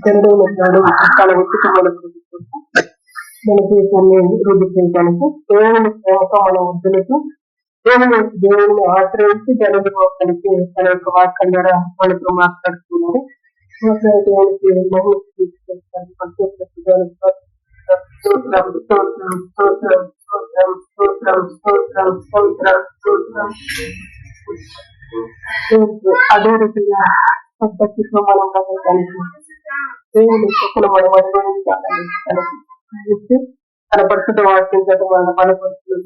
తండ్రి తన ఉచితములకు మన జీవితాన్ని వృద్ధి చేయడానికి దేవుని ప్రేమతో మన వృద్ధులకు దేవుని ఆశ్రయించి జనులు కలిసి తన యొక్క వాక్యం ద్వారా మనతో మాట్లాడుతున్నారు. దేవునికి అదే రీతిగా పద్ధతితో మనం కలిసి దేవుని శక్తులు మనం అనుభవించాలని తన పరిశుద్ధ వాక్యం చేత మన బలపరుస్తుంది.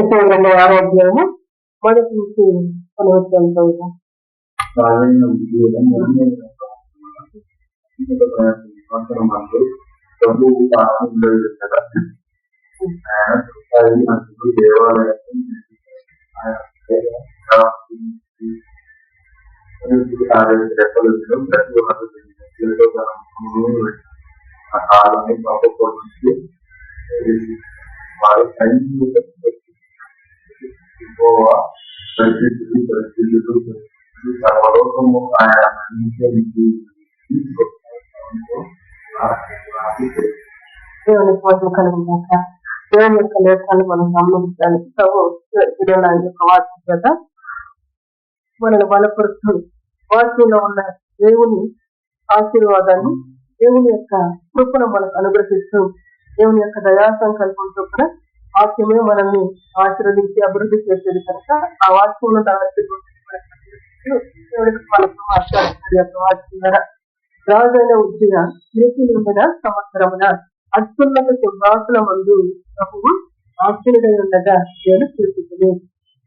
ఆరోగ్యంలో ఆరోగ్యము మొదటి నుంచి కొనవచ్చంతో సర్వలోకము ఆయన దేవుని కోసం కలిగినాక దేవుని యొక్క లేఖనాన్ని మనం గమనించడానికి యొక్క వాక్యం చేత మనల్ని బలపరుస్తూ వాక్యంలో ఉన్న దేవుని ఆశీర్వాదాన్ని దేవుని యొక్క కృపను మనకు అనుగ్రహిస్తూ దేవుని యొక్క దయా సంకల్పం చొప్పున వాక్యమే మనల్ని ఆశీర్వదించి అభివృద్ధి చేసేది కనుక ఆ వాక్యంలో దేవుడికి మనకు మాట్లాడుతున్న వాక్యం ద్వారా రాజైన ఉద్యోగ నిండిన సంవత్సరమున అత్యున్నత సింహాసన మందు ప్రభువు ఆశ్చర్యుడై ఉండగా నేను చూసుకుని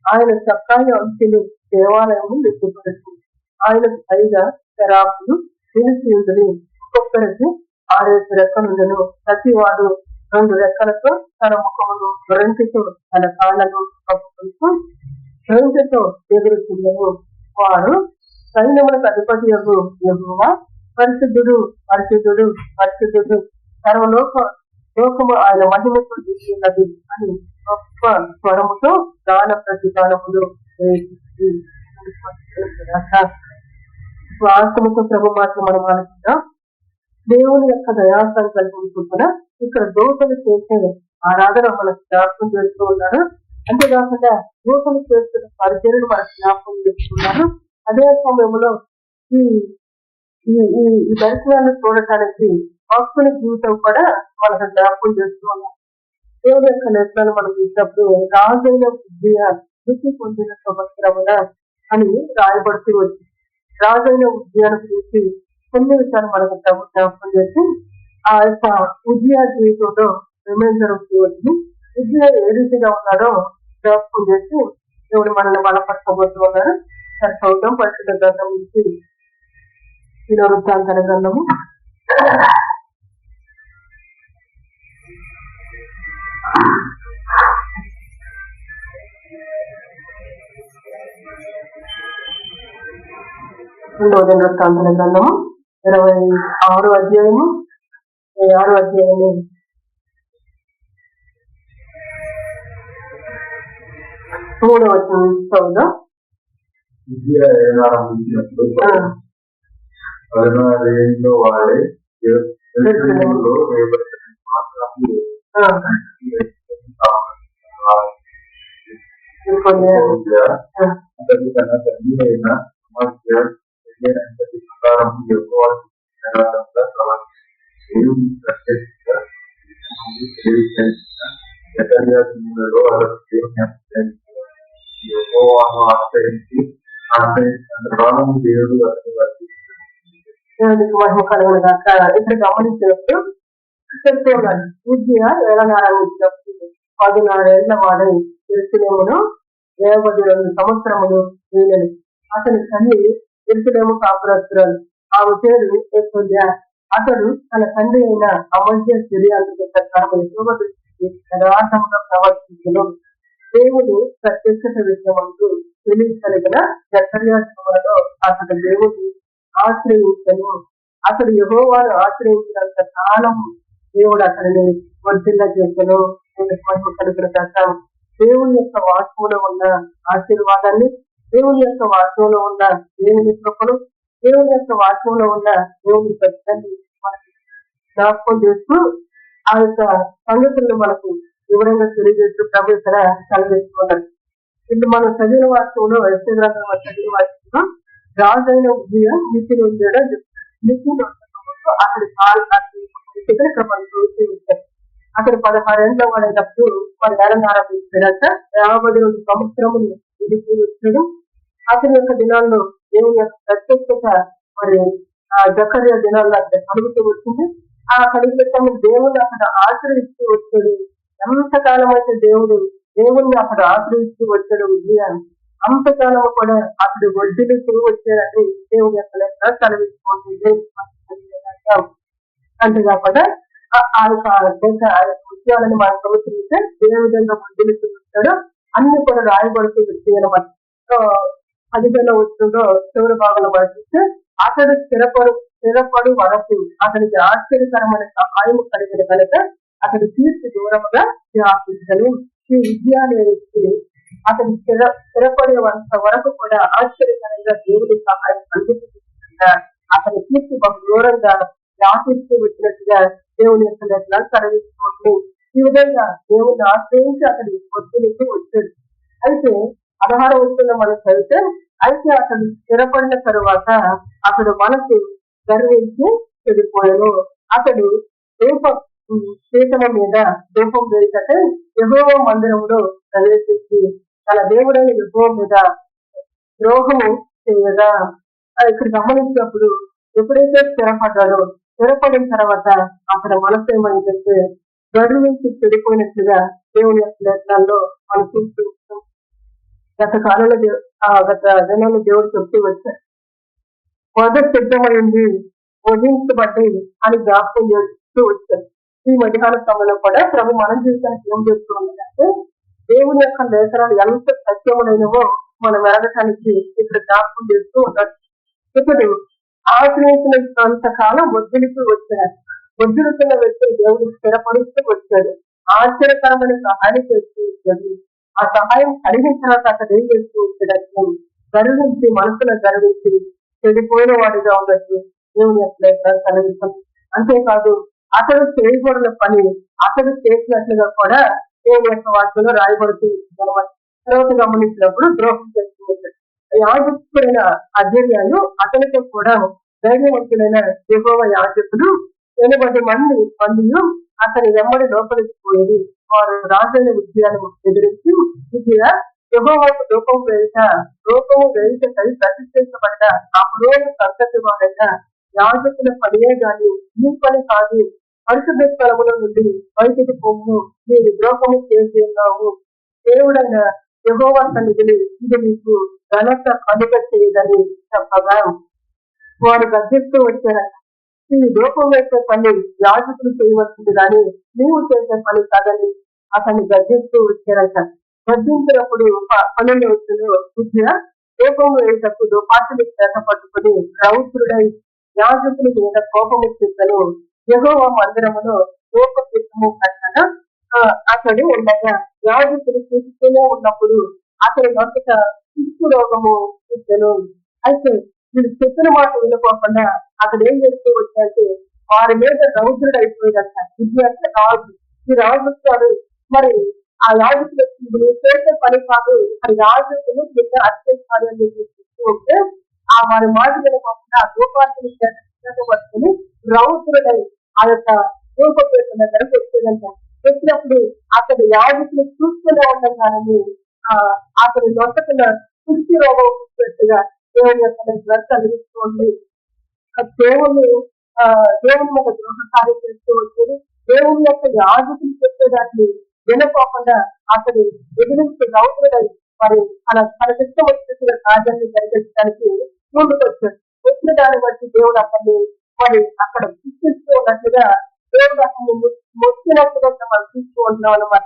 ఆయన సప్తాయ అంశులు దేవాలయము నిలుపుపడుతుంది. ఆయనకు పైగా శరాపులు నిలిచియుండుని ఒక్కొక్కరికి 6 రెక్కలుండను. ప్రతి వాడు 2 రెక్కలతో తన ముఖమును రెంటితో తన కాళ్ళను కప్పుకుంటూ రెంటితో ఎదురుతుండను. వాడు సైన్యములకు అధిపతి యెహోవా పరిశుద్ధుడు పరిశుద్ధుడు పరిశుద్ధుడు లోకము ఆయన మహిమతో నిలిచినది అని గొప్ప స్వరముతో దాన ప్రతిదానములు ఆత్మకు ప్రభు మాత్రం మనం అనుకుంటాం. దేవుని యొక్క దయా సంకల్పం చొప్పున ఇక్కడ దోషలు చేసే ఆరాధన మనకు జ్ఞాపకం చేస్తూ ఉన్నారు. అంతేకాకుండా దోషలు చేస్తున్న పరిచయను మనకు జ్ఞాపకం చేస్తున్నారు. అదే సమయంలో ఈ దర్శనాన్ని చూడటానికి భక్తుల జీవితం కూడా మనకు జ్ఞాపకం చేస్తూ ఉన్నారు. దేవుని యొక్క లెక్కలను మనం చూసినప్పుడు రాజైన వృద్ధి పొందిన సంవత్సరమున అని రాయబడుతూ వచ్చింది. రాజైన ఉద్యాన్ని గురించి కొన్ని విషయాలు మనకు జ్ఞాపకం చేసి ఆ యొక్క ఉద్యా జీవితంలో రిమైండర్ వచ్చి ఉద్యా ఏ రీతిగా ఉన్నారో జ్ఞాపకం చేసి దేవుడు మనల్ని బలపరచబోతూ ఉన్నారు. చదువుతాం పరిశుద్ధ గ్రంథం నుంచి వృత్తాంతర గ్రంథము 3వ వృత్తాంతర గ్రంథము 26వ అధ్యాయము 6వ అధ్యాయము 3వ వచనం చదువుదాం. 16 వాడే అతని తన తండ్రి అయిన ప్రకారం ఆశ్రయించి దేవుడు దేవునికి మహిమ కలుగునుగాక. ఇక్కడ గమనించినప్పుడు చెప్తున్నాను ఉద్య ఏడనారాయణ ఇచ్చినప్పుడు 14 ఏళ్ల వాడై ఎరుసలేమును 52 సంవత్సరములు వీళ్ళని. అతని తల్లి ఎరుసలేము కాపురస్తురాలు. ఆమె పేరు యెకొల్యా. అతడు తన తండ్రి అయిన అమజ్యా ఫిర్యాదు ప్రకారం యెహోవా దృష్టికి యథార్థముగా ప్రవర్తించెను. దేవుడు ప్రత్యక్షత విషయమంటూ తెలియగలిగిన జకర్యా శ్రమలలో అతడు దేవుడు ఆశ్రయించను. అతడు యెహోవాను ఆశ్రయించినంత కాలం దేవుడు అతడిని వర్ధిల్ల చేసను. కలుగుల ప్రకారం దేవుని యొక్క వాక్యంలో ఉన్న ఆశీర్వాదాన్ని, దేవుని యొక్క వాక్యంలో ఉన్న దేవుని కృపను, దేవుని యొక్క వాక్యంలో ఉన్న దేవుని సత్యాన్ని మనకి జ్ఞాపకం చేస్తూ ఆ యొక్క సంగతులను మనకు వివరంగా తెలియజేస్తూ ప్రభు ఇక్కడ సెలవిస్తున్నారు. ఇప్పుడు మనం చదివిన వాక్యంలో ఎస్ఐ గ్రంథం చదివిన వాక్యంలో రాజైన ఉదయం నీతిని ఉండడం నీతిని అతడి ఇక్కడ మనం చూసి ఉంటాం. అతడు 16 ఏళ్ల వాడైనప్పుడు వారి ఏళ్ళని ఆరంభించాడంట. 52 సంవత్సరములు ఎదుగు వచ్చాడు. అతని యొక్క దినాల్లో దేవుని యొక్క ప్రత్యేకత మరి జకర్యా దినాల్లో అక్కడ కలుగుతూ వచ్చింది. ఆ కలుగుతాము దేవుడు అక్కడ ఆశ్రయిస్తూ వచ్చాడు. ఎంతకాలం అయితే దేవుడిని అక్కడ ఆశ్రయిస్తూ వచ్చాడు విజయాన్ని, అంతకాలం కూడా అతడు వడ్డీలు వచ్చాడని దేవుని యొక్క లెక్క సెలవిస్తుంది. అంతేకాకుండా ఆ యొక్క విషయాలను మనం గమనిస్తే ఏ విధంగా వడ్డీలు చూపిస్తాడో అన్ని కూడా రాయబడుతూ వచ్చాయి అనమాట. 15వ వచనంలో చివరి భాగంలో పరిస్థిస్తే అతడు స్థిరపడు వరకు అతనికి ఆశ్చర్యకరమైన సహాయం కలిగిన కనుక అతడు కీర్తి దూరముగా వ్యాపించను. ఈ విద్య అనే వ్యక్తి అతను స్థిరపడే వరకు కూడా ఆశ్చర్యకరంగా దేవుడి సహాయం అందించకుండా అతని కీర్తి బహు దూరంగా వ్యాపిస్తూ వచ్చినట్టుగా దేవుని యొక్క లెక్కలు సెలవిస్తుంది. ఈ విధంగా దేవుడిని ఆశ్రయించి అతని ఒత్తిడికి వచ్చాడు. అయితే 16వ వచనంలో మనం చదివితే అయితే అతడు స్థిరపడిన తరువాత అతడు మనసు గర్వించి చెడిపోయాను. అతడు పీఠం మీద ధూపం వేయటంటే యెహోవా మందిరంలో ప్రవేశించి తన దేవుడైన యెహోవా మీద ద్రోహము చేయగా ఇక్కడ గమనించినప్పుడు ఎప్పుడైతే స్థిరపడిన తర్వాత అతని మనసు ఏమైందంటే గర్వించి చెడిపోయినట్లుగా దేవుని యొక్క లేఖనాల్లో మనం చూస్తూ ఉంటాం. గత జనాలు దేవుడు చెప్తూ వచ్చారు. మొదటి సిద్ధమైంది వధించబడ్డి అని జ్ఞాపకం చేస్తూ వచ్చారు. ఈ మధ్యాహ్న సమయంలో కూడా ప్రభు మన జీవితానికి ఏం చేస్తూ ఉందంటే దేవుని యొక్క లేఖనాలు ఎంత సత్యములైనవో మనం ఎరగటానికి ఇక్కడ జ్ఞాపకం చేస్తూ ఉంటారు. ఇప్పుడు ఆశ్రయించినంత కాలం వడ్డీలకి వచ్చారు. వడ్డీలుతున్న వ్యక్తులు దేవుడు స్థిరపరుస్తూ వచ్చాడు. ఆశ్చర్యకరమైన సహాయం చేస్తూ వచ్చాడు. ఆ సహాయం కలిగిన తర్వాత అతడు ఏం చేస్తూ వచ్చాడు? గర్వించి మనసులో గర్వించి చెడిపోయిన వాడిగా ఉండొచ్చు దేవుని యొక్క కలిగిస్తాం. అంతేకాదు అతడు చేయకూడని పని అతడు చేసినట్లుగా కూడా దేవుని యొక్క వాక్యంలో రాయబడుతూ అనమాట. తర్వాత గమనించినప్పుడు ద్రోహం చేస్తూ ఉంటాడు. యాజకుడైన అజర్యాలు అతనితో కూడా ధైర్యవంతులైన యెహోవా యాజకుడు 80 మంది అతని వెంబడి లోపలికి పోయేది. వారు రాజైన విజయాలను ఎదిరించి విజయ యెహోవాకు రూపము వేయుటకై ప్రతిష్ఠించబడ్డ అహరోను సంతతి వారైన యాజకుల పనియే గాని ఈ పని కాదు. పరిశుద్ధ స్థలముల నుండి బయటికి పొమ్ము, మీరు ద్రోహము చేసి ఉన్నావు. దేవుడైన యెహోవా సన్నిధిని ఇది మీకు ఘనత కలుగ చేయదని చెప్పగా వారు గర్జిస్తూ వచ్చారంట. ఈ దూపం వేసే పని యాజకులు చేయవలసింది కానీ నీవు చేసే పని కాదని అతన్ని గర్జిస్తూ వచ్చారంట. గర్జించినప్పుడు 12వ వచనంలో విద్య దూపం వేసేటప్పుడు పాటలు చేత పట్టుకుని రౌద్రుడై యాజకుల మీద కోపము చేతను యెహోవా మందిరములో ధూపపీఠము కట్టగా అతడు ఉండగా యాజకులు చూస్తూనే ఉన్నప్పుడు అతని నొంత పిచ్చి రోగము ఇద్దను. అయితే వీడు చెప్పిన మాట వినుకోకుండా అతడు ఏం చేస్తూ వచ్చాయంటే వారి మీద రౌద్రుడు అయిపోయిందంట. ఇది అంటే రాజు, ఈ రాజుస్తాడు. మరి ఆ యాజకులు నువ్వు చేసే పని కాదు, ఆ యాజకులు నిన్న అత్యంత చెప్తూ ఉంటే ఆ వారి మాట వినుకోకుండా ఆ ధూపార్తిని పట్టుకుని రౌద్రుడై ఆ యొక్క ధూపపీఠం దగ్గరకు వచ్చిందంట. వచ్చినప్పుడు అతడు యాజకులు చూస్తూనే ఉండగానే అతని నొక్కకున్న కుర్చీ రోగం వచ్చినట్టుగా దేవుని యొక్క కలిగిస్తుంది. దేవుని మీద ద్రోహ కార్యం చేస్తూ వచ్చేది. దేవుని యొక్క యాజకులు చెప్పేదాన్ని వినపోకుండా అతడు ఎదిరించి రౌతుడై మరి తనకిష్టం వచ్చినట్టుగా కార్యాన్ని జరిగించడానికి ముందుకు వచ్చాడు. వచ్చిన దాన్ని బట్టి దేవుడు అతన్ని మరి అక్కడ శిక్షిస్తూ ఉన్నట్లుగా దేవుడు అతన్ని మొచ్చినట్టుగా మనం తీసుకుంటున్నాం అన్నమాట.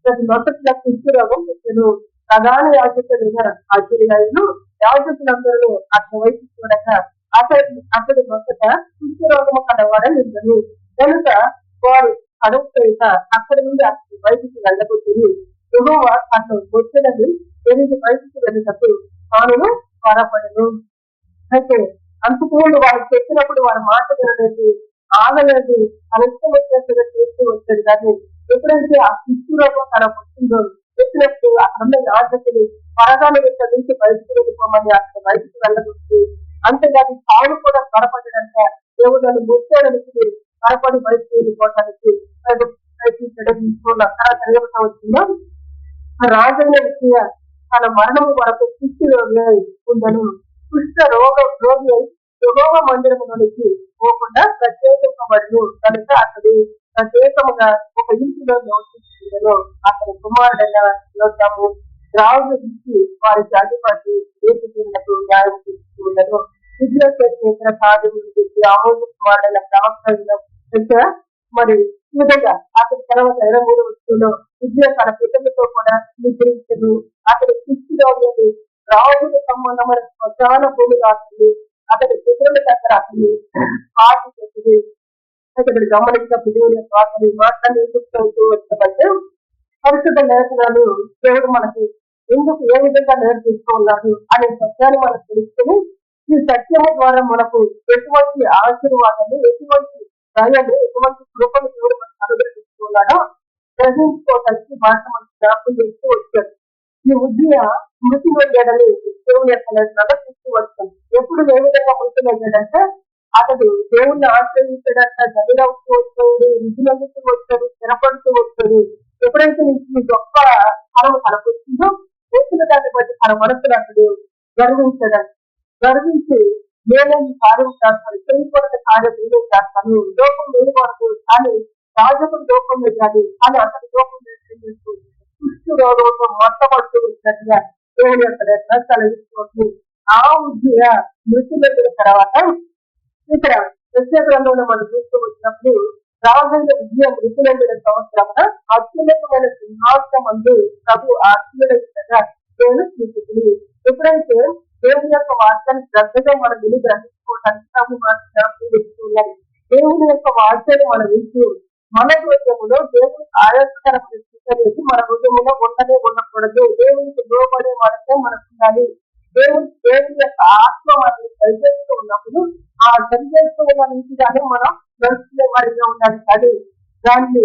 ప్రతి మొదటిలో శిక్షు రోగం వచ్చాను. ప్రధాన యాజకుడిగా ఆశ్చర్యాలు యాజకులందరూ అతని వైపు చూడక అతడి మొదట శిక్షు రోగము కలవాడని నిందను. కనుక వారు అడుగుత అక్కడి నుండి అతని బయటికి వెళ్ళబోతుంది. యెహోవా అతను వచ్చినది ఎనిమిది బయటికి వెళ్ళినప్పుడు తాను త్వరపడను. అయితే అంతకుముందు వారు చెప్పినప్పుడు వారి మాట వినలేదు, ఆగలేదు, తన ఇష్టం వచ్చినట్టుగా చేస్తూ వచ్చాడు. కానీ ఎప్పుడైతే ఆ శిశు రోగం తనకు వచ్చిందో చెప్పినప్పుడు అక్కడ యాజకులు త్వరగానే ఇక్కడ నుంచి బయటకు వెళ్ళిపోమని అక్కడ బయటకు వెళ్ళబోతుంది. అంతేగాని తాను కూడా త్వరపడడంట దేవుడు ముచ్చాడానికి త్వరపడి బయటకు వెళ్ళిపోవటానికి ప్రయత్నించడం వచ్చిందో రాజైన విషయ తన మరణము వరకు శిశు ఉందను. కుష్ఠ రోగి యెహోవా మందిరములోనికి పోకుండా ప్రత్యేకింపబడును. కనుక అతడు ప్రత్యేకముగా ఒక ఇంటిలో నివసించను. అతని కుమారుడైన యోతాము రాజు ఇచ్చి వారికి అధిపతి ఏసుకున్నట్టు న్యాయం తీసుకున్నాను. విద్యుత్ చేసిన సాధువులు చెప్పి ఆమోద కుమారుడైన ప్రవక్త మరి ఈ విధంగా అతని తర్వాత 23 వస్తువులో విద్య తన పిల్లలతో కూడా నిద్రించను. అతని శిష్యులో రాజుకు సంబంధమైన ప్రధాన భూమి రాస్తుంది. అతని పిల్లల దగ్గర అతని పాటి చేసింది. అతడు గమనించినప్పుడు దేవుని వాటిని మాట్లాడి చూస్తూ వచ్చినట్టు పరిశుద్ధ లేఖనాలు దేవుడు మనకి ఎందుకు ఏ విధంగా నేర్పిస్తూ ఉన్నాడు అనే సత్యాన్ని మనకు తెలుసుకుని ఈ సత్యము ద్వారా మనకు ఎటువంటి ఆశీర్వాదాలు, ఎటువంటి దయలు, ఎటువంటి కృపను దేవుడు మనకు అనుగ్రహిస్తూ ఉన్నాడో గ్రహించుకోవడానికి భాష మనకు జ్ఞాపకం చేస్తూ వచ్చాడు. ఈ ఉద్య మృతి వెళ్ళాడని దేవుని యొక్క లేఖనాలు చూస్తూ వచ్చాడు. ఎప్పుడు ఏ విధంగా మృతి వెళ్ళాడంటే అతడు దేవుణ్ణి ఆశ్రయించడంట, గదిలవుతూ వచ్చాడు, విధులందుతూ వచ్చాడు, స్థిరపడుతూ వచ్చాడు. ఎప్పుడైతే ఈ గొప్ప ఫలం తనకు వచ్చిందో వచ్చిన దాన్ని బట్టి తన మనసులో అతడు గర్వించి నేను ఈ కార్యం చేస్తాను, చేయకూడదు కార్యం నేనే చేస్తాను, లోపం వేయకూడదు కానీ రాజకుడు లోపం వేయాలి అని అతని లోపం చేస్తూ కుష్ఠు రోగంతో మొట్టమొదటి వచ్చినట్టుగా దేవుని యొక్క తలవిస్తుంది. ఆ ఉద్య మృతి వెళ్ళిన తర్వాత ఇక్కడ ప్రత్యేకంలో మనం చూస్తూ వచ్చినప్పుడు రాజైన విజయ మృతి వెళ్ళిన సంవత్సరంలో అత్యున్నతమైన సింహాసనం అందు ప్రభు ఆశ్చర్యంగా దేవుని చూపుతుంది. ఎప్పుడైతే దేవుని యొక్క వాక్యాన్ని శ్రద్ధగా మనం విని గ్రహించుకోవడానికి ప్రభు మాట్లాడుతున్నారు. దేవుని యొక్క వాక్యాన్ని మనం వింటూ మన హృదయంలో దేవుని ఆయాసకరమైన స్వీకరించి మన హృదయంలో ఉండకూడదు. దేవునికి లోబడే వారికే మనకు ఉండాలి. దేవుని యొక్క ఆత్మ మనల్ని సరిచేస్తూ ఉన్నప్పుడు ఆ సరిచేస్తూ ఉన్న నీటిగానే మనం నడుచుకునే వారిగా ఉండాలి. కానీ దాన్ని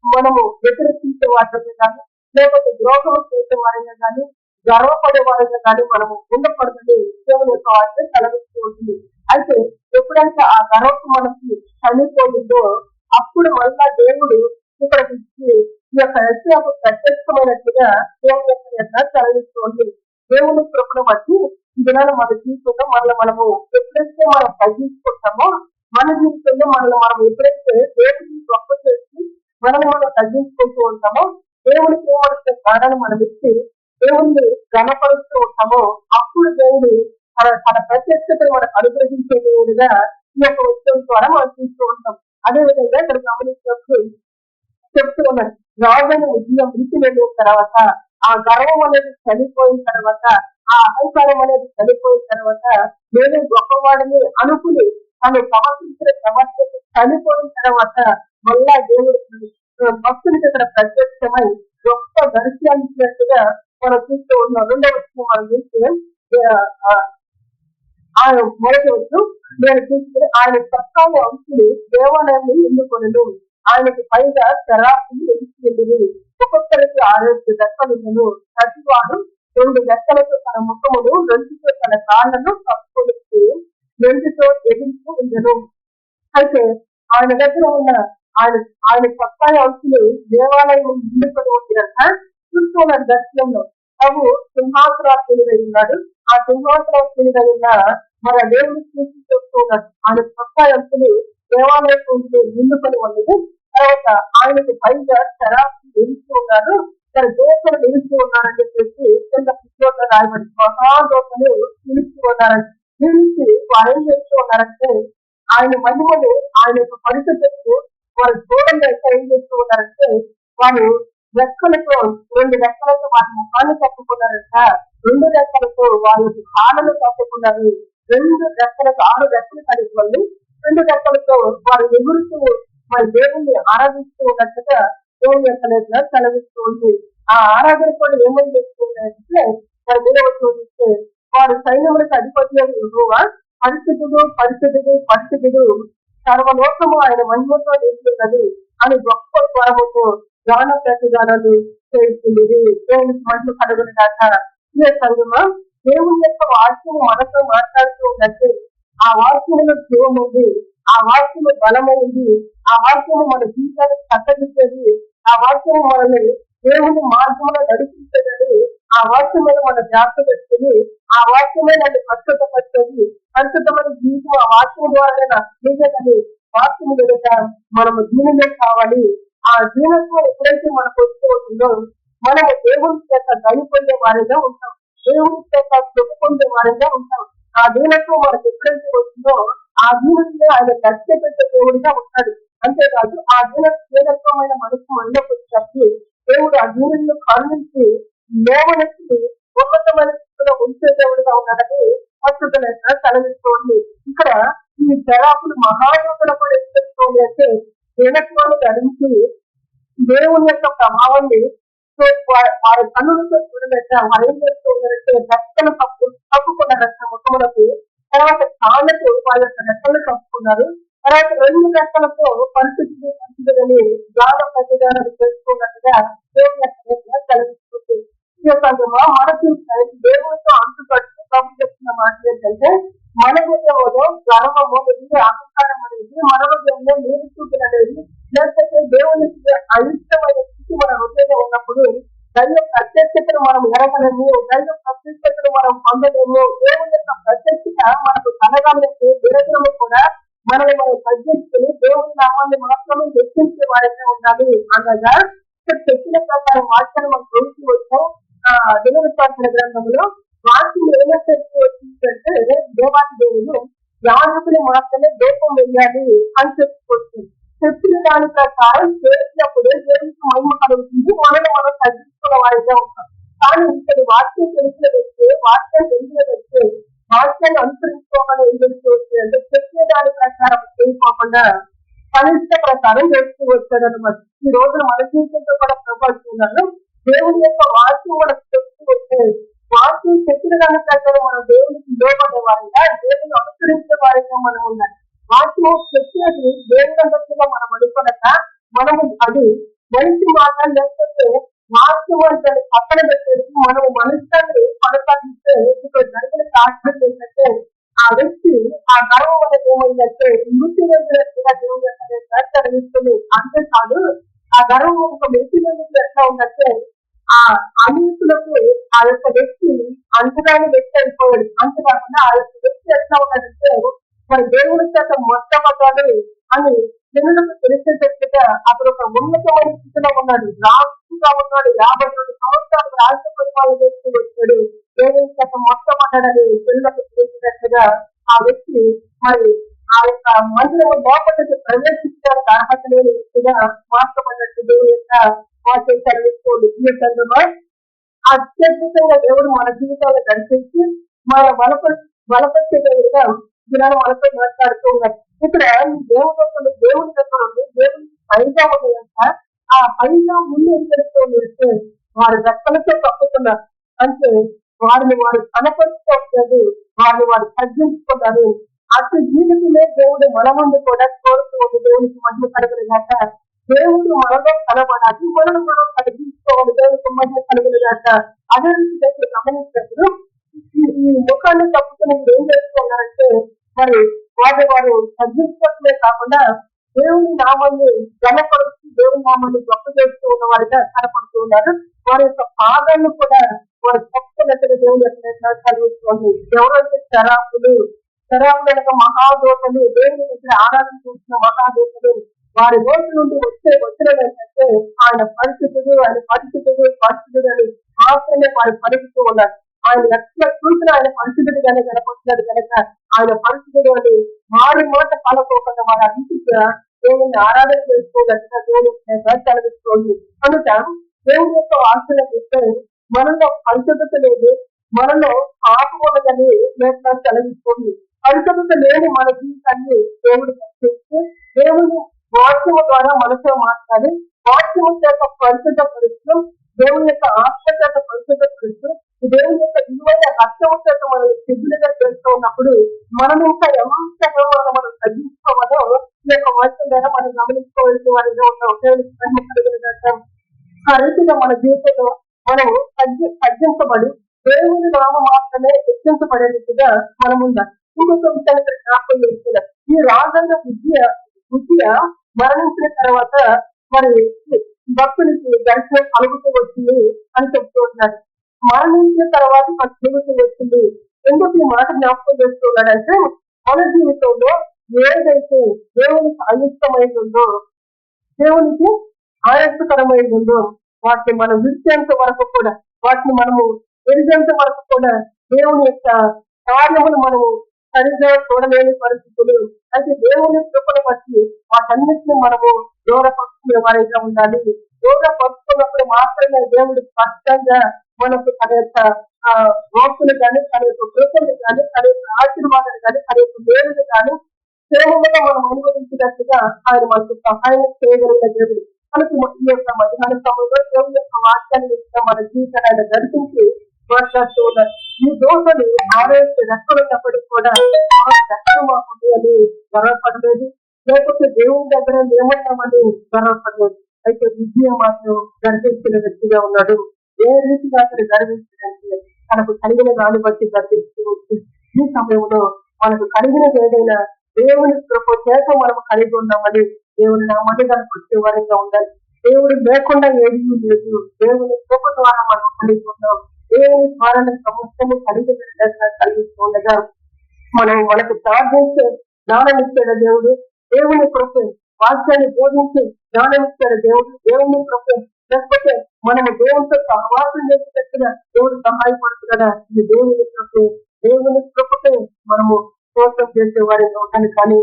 మనము వ్యతిరేకించే వారిగా కానీ లేకపోతే ద్రోహం చేసే వారిగా కానీ గర్వపడే వారిగా కానీ మనము ఉండకూడదని దేవుని యొక్క వాక్యం కలగిస్తూ ఉంటుంది. అయితే ఎప్పుడైతే ఆ గర్వపు మనకి చనిపోయిందో అప్పుడు మళ్ళా దేవుడు ఇక్కడ ఈ యొక్క రచనకు ప్రత్యక్షమైనట్టుగా దేవుని యొక్క కలగిస్తూ ఉంటుంది. దేవుని కృపను బట్టి దినాలు మన జీవితంలో మనము ఎప్పుడైతే మనం తగ్గించుకుంటామో మన జీవితంలో మనం ఎప్పుడైతే దేవుడిని గొప్ప చేసి మనం తగ్గించుకుంటూ ఉంటామో దేవుడికి ఏమడుతున్న కారణాన్ని మనం ఇచ్చి దేవుడిని ఘనపరుస్తూ ఉంటామో అప్పుడు దేవుడు తన ప్రత్యక్షతను మనకు అనుగ్రహించే దేవుడిగా ఈ యొక్క విషయం ద్వారా మనం చూస్తూ ఉంటాం. అదేవిధంగా ఇక్కడ గమనించినప్పుడు చెప్తూ ఉన్నారు, రాజైన విజయం మృతి వెళ్ళిన తర్వాత ఆ గర్వం అనేది చనిపోయిన తర్వాత ఆ అహంకారం అనేది చనిపోయిన తర్వాత నేను గొప్పవాడిని అనుకుని తను సమర్పించిన సమస్య చనిపోయిన తర్వాత మళ్ళా దేవుడు భక్తులకి ఇక్కడ ప్రత్యక్షమై గొప్ప దర్శనాన్ని ఇచ్చినట్టుగా మనం చూస్తూ ఉన్నాం. రెండవ విషయం మనం చూస్తే ఆయన మొదటి వచ్చు నేను చూస్తే ఆయన సత్తాన్ని అంశులు దేవాలయాన్ని ఎన్నుకొనను. ఆయనకి పైగా శరాపులు ఎదుర్కొంది. ఒక్కొక్కరికి 6 దక్కలు ప్రతివాడు 2 దక్కలతో తన ముఖమును, 2తో తన కాళ్ళను కప్పుకొడుతూ 2తో ఎదుర్కొ ఉండను. అయితే ఆయన దగ్గర ఉన్న ఆయన సత్తాయి అంశులు దేవాలయం ఎన్నుకొని ఉండినంత చూస్తున్న దర్శనంలో ప్రభు సింహాసనార్థులుగా ఉన్నాడు. ఆ సింహాసనార్థులుగా ఉన్న మన దేవుని చూసి చెప్తూ ఉన్నాడు. ఆయన సత్తాయి అంశులు దేవాలయం ఎన్నుకొని ఉన్నది తర్వాత ఆయనకు పైగా శరాబు నిలిచి ఉన్నారు, తన దోషలు నిలిచి ఉన్నారని చెప్పేసి కింద పుస్తకంలో రాయబడి మహాదోషలు నిలిచి ఉన్నారని నిలిచి వారు ఏం చేస్తూ ఉన్నారంటే ఆయన మహిమను, ఆయన యొక్క పరిస్థితులకు వారు చూడండి ఏం చేస్తూ ఉన్నారంటే వారు రెక్కలతో 2 రెక్కలతో వారి ముఖాన్ని కప్పుకున్నారంట, 2 రెక్కలతో వారి యొక్క కాళ్ళను కప్పుకున్నారు, 2 రెక్కలతో 6 రెక్కలు కలిగి వాళ్ళు 2 రెక్కలతో వారు ఎగురుతూ మరి దేవుణ్ణి ఆరాధిస్తూ ఉన్నట్టుగా దేవుని యొక్క లేఖ సెలవిస్తూ ఉంది. ఆ ఆరాధన కూడా ఏమని చేస్తుందంటే వారి మీద చూపిస్తే వారు సైన్యములకు అధిపతి అని యెహోవా పరిశుద్ధుడు పరిశుద్ధుడు పరిశుద్ధుడు సర్వలోకము ఆయన మహిమతో నిండుతున్నది అని గొప్ప స్వరముతో గాన ప్రతిగానాలు చేస్తుంది. దేవునికి మహిమ కలుగును గాక. ఈ సంగమా దేవుని యొక్క వాక్యము మనతో మాట్లాడుతూ ఉన్నట్టు ఆ వాక్యములో జీవం ఉంది, ఆ వాక్యము బలమైంది, ఆ వాక్యము మన జీవితానికి కట్టదిచ్చేది, ఆ వాక్యము మనల్ని దేవుని మార్గంలో నడిపించేదని, ఆ వాక్యమైన మన జాగ్రత్త పెట్టుకుని ఆ వాక్యమే నన్ను పరిశుద్ధపరిచేది, పరిశుద్ధమైన జీవితం ఆ వాక్యం ద్వారా నాకు తెలియదని వాక్యము ఎదుట మనము దీనిలో కావాలి. ఆ దీనత్వం ఎప్పుడైతే మనకు వస్తూ ఉంటుందో మనము దేవుని చేత దయ పొందే వారిగా ఉంటాం, దేవుని చేత కృప పొందే వారిగా ఉంటాం. ఆ దీనత్వం మనకు ఎప్పుడైతే వస్తుందో ఆ దీనంలో ఆయన దర్శన పెట్టే దేవుడిగా ఉంటాడు. అంతేకాదు ఆ దీనత్వమైన మనసు మనలోకి వచ్చి దేవుడు ఆ దీనులను కరుణించి లేవనెత్తి ఉన్నతమైన స్థితిలో ఉంచే దేవుడిగా ఉన్నాడని పరిశుద్ధ సెలవిస్తోంది. ఇక్కడ ఈ శరాపులు మహాయోగుల కూడా ఎత్తుకోండి అంటే దీనత్వాన్ని ధరించి దేవుని యొక్క ప్రభావాన్ని వారి కన్నులతో చూడలేక వారు ఏం చేస్తూ ఉన్నారంటే రెక్కలు కప్పుకున్న రెక్క ముఖములకు, తర్వాత కాళ్ళకు వాళ్ళ యొక్క రెక్కలు కప్పుకున్నారు, తర్వాత 2 రెక్కలతో పరిస్థితిని గాఢ ప్రతిదానాలు చేసుకున్నట్టుగా దేవుని యొక్క కలిగిస్తుంది. ఈ యొక్క మనకి దేవునితో అంటుపడుతూ ప్రభు చెప్తున్న మాట ఏంటంటే మన హృదయంలో గర్వము ఎదిగే అహంకారం అనేది, మన హృదయంలో నీరు చూపులు అనేది, లేకపోతే దేవునికి అయిష్టమైన స్థితి మన హృదయంలో ఉన్నప్పుడు దైవ ప్రత్యక్షతను మనం ఎరగలేము, దైవ ప్రత్యక్షతను మనం పొందలేము. దేవుని యొక్క ప్రత్యక్షత మనకు కలగాలంటే దేవుడు కూడా మనల్ని మనం తగ్గించుకుని దేవుని నామాన్ని మాత్రమే హెచ్చించే వారిగా ఉండాలి అనగా ఇక్కడ చెప్పిన ప్రకారం వాక్యాన్ని మనం చూసి వచ్చాం. దేవుని శాసన గ్రంథంలో వాక్యం ఏమైతే వచ్చిందంటే దేవాది దేవుడు యాజకులు మాత్రమే దూపం వేయాలి అని చెప్పుకొచ్చింది. చెప్పిన దాని ప్రకారం చేసినప్పుడు దేవునికి మహిమ కలుగుతుంది, మనల్ని మనం తగ్గించుకున్న వారిగా ఉంటాం. కానీ ఇక్కడ వాక్యం తెలిసిన వ్యక్తి, వాక్యం తెలిసిన వ్యక్తి వాక్యాన్ని అనుసరించుకోకుండా ఏం చేస్తూ అంటే చెప్పిన దాని ప్రకారం చేయకోకుండా కనిష్ట ప్రకారం చేస్తూ వచ్చాడు అనమాట. ఈ రోజున మన జీవితంతో కూడా ప్రభావిస్తున్నారు. దేవుని యొక్క వాక్యం మనకు చెప్తూ వస్తే వాక్యం చెప్పిన దాని ప్రకారం మనం దేవునికి లోపడే వారిగా, దేవుని అనుసరించే వారిగా మనం ఉండాలి. వాక్యం చెప్పినది దేవుని అందరిగా మనం అనుకోనక మనము అది మనిషి మాట లేకపోతే వాక్యం అంటే పక్కన పెట్టేసి మనము మనుషులని కొనసాగిస్తే ఇక్కడ జరిగిన సాధ్యం ఏంటంటే ఆ వ్యక్తి ఆ గర్వం అనేది ఏమైందంటే మృతి వెళ్ళినట్టుగా దేవుని చదివిస్తుంది. అంతేకాదు ఆ గర్వం ఒక మృతి వెళ్ళినట్టు ఎట్లా ఉందంటే ఆ అన్నితులకు ఆ యొక్క వ్యక్తి అంతగానే వ్యక్తి అయిపోయాడు. అంతేకాకుండా ఆ యొక్క వ్యక్తి ఎట్లా ఉన్నాడంటే మరి దేవుని చేత మొట్టమొదటి అని జనులకు తెలిసేటట్టుగా అతను ఒక ఉన్నతమైన స్థితిలో ఉన్నాడు, రాజుగా ఉన్నాడు. 52 సంవత్సరాలు రాజ్య పరిపాలన చేస్తూ వచ్చాడు. దేవుని చేత మొట్టమొదటని జనులకు తెలిసినట్టుగా ఆ వ్యక్తి మరి ఆ యొక్క మందిరం లోపలికి ప్రవేశించడానికి అర్హత లేని వ్యక్తిగా మార్చబడినట్టు దేవుని యొక్క వాక్యం చదివిస్తోంది. ఈ సందర్భంగా అత్యద్భుతంగా దేవుడు మన జీవితాల్లో దర్శించి మన బలపరిచే దేవుడిగా దినాలు మనతో మాట్లాడుతూ ఉన్నారు. ఇక్కడ దేవుని దగ్గర ఉంది, దేవుని పైగా ఉన్నాయంట. ఆ పైగా ముందు ఏం జరుగుతుంది వారి రెక్కలతో కప్పుతున్నారు అంటే వారిని వారు కనపరుచుకోవట్లేదు, వారిని వారు తగ్గించుకున్నారు. అటు జీవితమే దేవుడు మన ముందు కూడా కోరుతూ ఉంది. దేవునికి మధ్య కలుగులుగాక. దేవుడు మనలో కనబడాలి, మనం మనం తగ్గించుకోవాలి, దేవునికి మధ్య కలుగులుగాక. అదే రీతి గమనించినప్పుడు ఈ ముఖాన్ని తప్పుకుని ఏం చేస్తున్నారంటే మరి వారు తగ్గించుకోవటమే కాకుండా దేవుని నామాన్ని గణపరుస్తూ దేవుని నామాన్ని గొప్ప చేస్తూ ఉన్న వారిగా కనపడుతూ ఉన్నారు. వారి యొక్క పాదాలను కూడా వారి తప్పుకున్నట్టుగా దేవుని యొక్క చదివిస్తోంది. ఎవరైతే శరాపులు వెనక మహాదోతలు, దేవుని దగ్గర ఆరాధన చేసిన మహాదోతలు, వారి నోటి నుండి వచ్చిన ఏంటంటే ఆయన పరిస్థితులు అని మాత్రమే వారు పలుకుతూ ఉన్నారు. ఆయన ఎట్లా చూసిన ఆయన పరిస్థితులుగానే కనపడుతున్నాడు కనుక ఆయన పరిస్థితులు అని మారు మాట పాలకోకుండా వారి అన్నింటిగా దేవుని ఆరాధన చేసుకోగలిగిన దేవుని కలిగిస్తుంది. కనుక దేవుని యొక్క ఆశల చూస్తే మనలో పరిశుద్ధత లేదు, మనలో ఆత్మని లేక కలిగిస్తుంది. పరిశుద్ధత లేని మన జీవితాన్ని దేవుడు చేస్తే దేవుని వాక్యము ద్వారా మనతో మాట్లాడి వాక్యము చేత పరిశుద్ధపరుస్తూ దేవుని యొక్క ఆత్మ చేత పరిశుద్ధపరుస్తూ దేవుని యొక్క విలువైన రక్తము చేత మనం సిద్ధులుగా చేస్తూ ఉన్నప్పుడు మనం ఇంకా ఎంతగా మనం తగ్గించుకోవాలో ఈ యొక్క వాక్యం ద్వారా మనం గమనించుకోవాల్సిన వారిగా ఉంటాం. ఆ రీతిగా మన జీవితంలో మనము తగ్గించబడి దేవుని నామ మాత్రమే హెచ్చించబడే రీతిగా మనం ఉండాలి. ఇంకొక విషయాన్ని జ్ఞాపకం చేస్తున్నారు. ఈ రాజన్న విద్య మరణించిన తర్వాత మరి భక్తునికి దర్శనం కలుగుతూ వచ్చింది అని చెప్తూ ఉన్నారు. మరణించిన తర్వాత కలుగుతూ వచ్చింది. ఎందుకు ఈ మాట జ్ఞాపకం చేస్తున్నాడంటే మన జీవితంలో ఏదైతే దేవునికి అయుక్తమైందో దేవునికి ఆయాసకరమైందో వాటిని మనం విడిచేంత వరకు కూడా వాటిని మనము ఎరిగేంత వరకు కూడా దేవుని యొక్క కార్యములు మనము సరిగ్గా చూడలేని పరిస్థితులు. అయితే దేవుని కృపను బట్టి వాటన్నిటిని మనము దూరపరుచుకునే వారిగా ఉండాలి. దూరపరుచుకున్నప్పుడు మాత్రమే దేవుడు స్పష్టంగా మనకు తన యొక్క రోగులు కానీ తన యొక్క కృపను కానీ తన యొక్క ఆశీర్వాదాలు కానీ తన యొక్క దేవుడు కానీ క్షేమంగా మనం అనుభవించినట్టుగా ఆయన మనకు సహాయం చేయగలిగిన దేవుడు. మనకి ఈ యొక్క మధ్యాహ్న సమయంలో దేవుని యొక్క వాక్యాన్ని మన జీవితాన్ని ఆయన దర్శించి మాట్లాడుతూ ఉన్నారు. ఈ దోషలు ఆరోగ్య రక్షణప్పటికీ కూడా రక్షణ మాకుంది అని గర్వపడలేదు, లేకపోతే దేవుని దగ్గర ఏమన్నామని గర్వపడలేదు. అయితే విజయం మాత్రం గర్వించిన వ్యక్తిగా ఉన్నాడు. ఏ రీతిగా అతను గర్వించడానికి తనకు కలిగిన దాన్ని బట్టి గర్విస్తూ ఈ సమయంలో మనకు కలిగినది ఏదైనా దేవుని కృప చేత మనం కలిగి ఉన్నామని దేవుని నామని దానికి వచ్చే వారిగా ఉండాలి. దేవుడు లేకుండా ఏమీ లేదు, దేవుని కృప ద్వారా మనం కలిగి ఉన్నాం. దేవుని ద్వారా సమస్తము కలిగిస్తుండగా మనకు ప్రార్థించే జ్ఞానం ఇచ్చాడు దేవుడు. దేవుని కృప వాక్యాన్ని బోధించి జ్ఞానం ఇచ్చాడు దేవుడు. దేవుని కృప లేకపోతే మనము దేవునితో సహవాసం చేసేటట్టుగా దేవుడు సహాయపడుతున్నాడా? ఇది దేవుని కృప. దేవుని కృపతో మనము కోసం చేసే వారిగా ఉండాలి. కానీ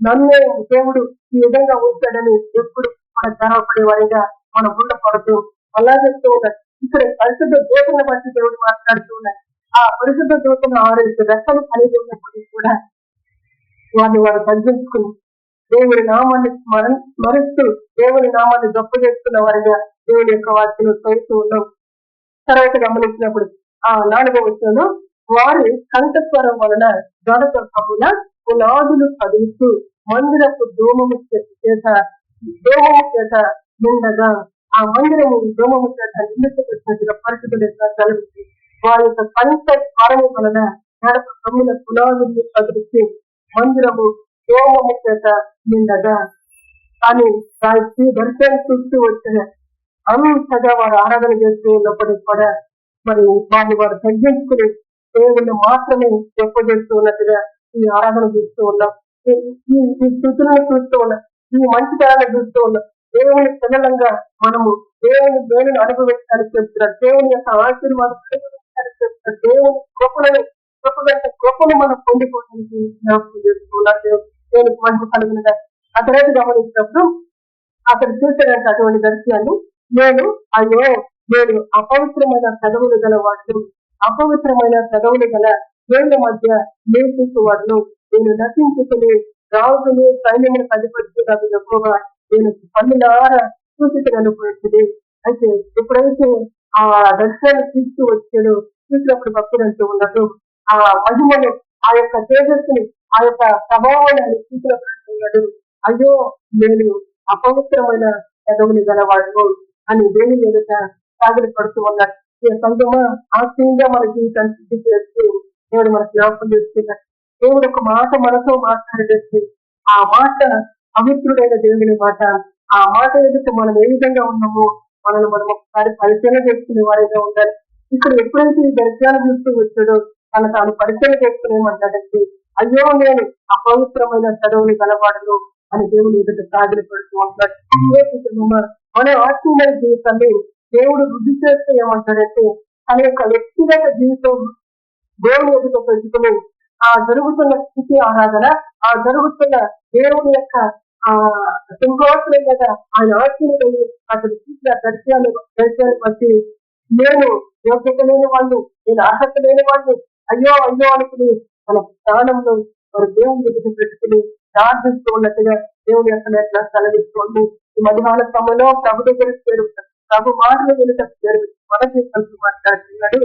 నన్నే దేవుడు ఈ విధంగా ఉంచాడని ఎప్పుడు మన గర్వపడే వారిగా మనం ఉండకూడదు. అలాగే ఇక్కడ పరిశుద్ధ దూతను బట్టి దేవుడు మాట్లాడుతూ ఉన్నారు. ఆ పరిశుద్ధ దూతను 6 రెక్కలు కలిగి ఉన్నప్పటికీ కూడా వారు తగ్గించుకుని దేవుని నామాన్ని స్మరిస్తూ దేవుని నామాన్ని గొప్ప చేసుకున్న వారిగా దేవుని యొక్క వాక్యం చదువుతూ ఉన్నాం. తర్వాత గమనించినప్పుడు ఆ 4వ వచనంలో వారి కంఠస్వరం వలన గడపమున పునాదులు కదులుతూ మందిరపు దోమము చేత నిండగా ఆ మందిరము దోమము చేత నిండినట్టుగా పరిస్థితులు కలిగి వారి యొక్క కంఠస్వరము వలన గడప కమ్ముల పునాదులు కదులుతూ మందిరము దోమము చేత నిండగా అని వారి దర్శనం చూస్తూ వచ్చిన అంతగా వారు ఆరాధన చేస్తూ ఉన్నప్పటికీ కూడా మరి వారు తగ్గించుకుని దేవుణ్ణి మాత్రమే గొప్ప చేస్తూ ఉన్నట్టుగా ఈ ఆరాధన చూస్తూ ఉన్నాం. ఈ స్థితులను చూస్తూ ఉన్నాం, ఈ మంచితనాన్ని చూస్తూ ఉన్నాం. దేవుని పిల్లలంగా మనము దేవుని అనుభవించడానికి చెప్తున్నారు, దేవుని యొక్క ఆశీర్వాదం అనుభవించడానికి చెప్తున్నారు, దేవుని గొప్పను మనం పొందుకోవడానికి జ్ఞాపకం చేస్తూ ఉన్నారు. దేవునికి మంచి కలిగిన ఆ తర్వాత గమనించినప్పుడు అతను చూసాడంటే అటువంటి దర్శనాన్ని నేను అపవిత్రమైన పెదవులు గల వాడు, అపవిత్రమైన పెదవులు గల దేవుని మధ్య నేర్చుకోవాడును. నేను నశించుకుని రాజుని సైన్యమును అధిపతి ఎక్కువగా నేను పన్నులారా చూపించగలిపోతుంది. అయితే ఎప్పుడైతే ఆ దర్శనాన్ని తీసుకు వచ్చాడు చూసినప్పుడు భక్తులు అంటూ ఉన్నట్టు ఆ మహిమను ఆ యొక్క తేజస్సుని ఆ యొక్క ప్రభావాన్ని ఆయన చూసినప్పుడు ఉన్నాడు, అయ్యో నేను అపవిత్రమైన పెదవులు గలవాడు అని దేవుని ఎదుట సాగిలి పడుతూ ఉన్నాడు. సంగమా ఆశయంగా మన జీవితాన్ని సిద్ధి చేస్తూ దేవుడు మన జ్ఞాపకం చేస్తున్నారు. దేవుడు ఒక మాట మనతో మాట్లాడేసి ఆ మాట పవిత్రుడైన దేవుని మాట. ఆ మాట ఎదుట మనం ఏ విధంగా ఉన్నామో మనల్ని మనం ఒకసారి పరిశీలన చేసుకునే వారిగా ఉండాలి. ఇక్కడ ఎప్పుడైతే ఈ దర్శనాలు చూస్తూ వచ్చాడో తాను పరిశీలన చేసుకునేమంటాడంటే, అయ్యో నేను అపవిత్రమైన చదువుని గలవాడను అని దేవుని ఎదుట సాగిన పడుతూ ఉంటాడు. మన ఆత్మీయ జీవితాన్ని దేవుడు వృద్ధి చేస్తే ఏమంటాడంటే తన యొక్క వ్యక్తిగత జీవితం దేవుని ఎదుట పెట్టుకుని ఆ జరుగుతున్న స్థితి ఆరాధన, ఆ జరుగుతున్న దేవుని యొక్క ఆ సింహాసనం మీద ఆయన ఆశీర్వదించి అతను చూసిన దర్శనాన్ని బట్టి నేను యోగ్యత లేని వాళ్ళు, నేను అర్హత లేని వాళ్ళు, అయ్యో అయ్యో అనుకుని మన ప్రాణంలో వారు దేవుని ఎదుట పెట్టుకుని ప్రార్థిస్తూ ఉన్నట్టుగా దేవుని యొక్క సెలవిస్తూ ఈ మధ్యాహ్న సమయంలో ప్రభు దగ్గర చేరుతారు. ప్రభు మాటలు వెనుక చేరు మనకి కలిసి మాట్లాడుతున్నాడు.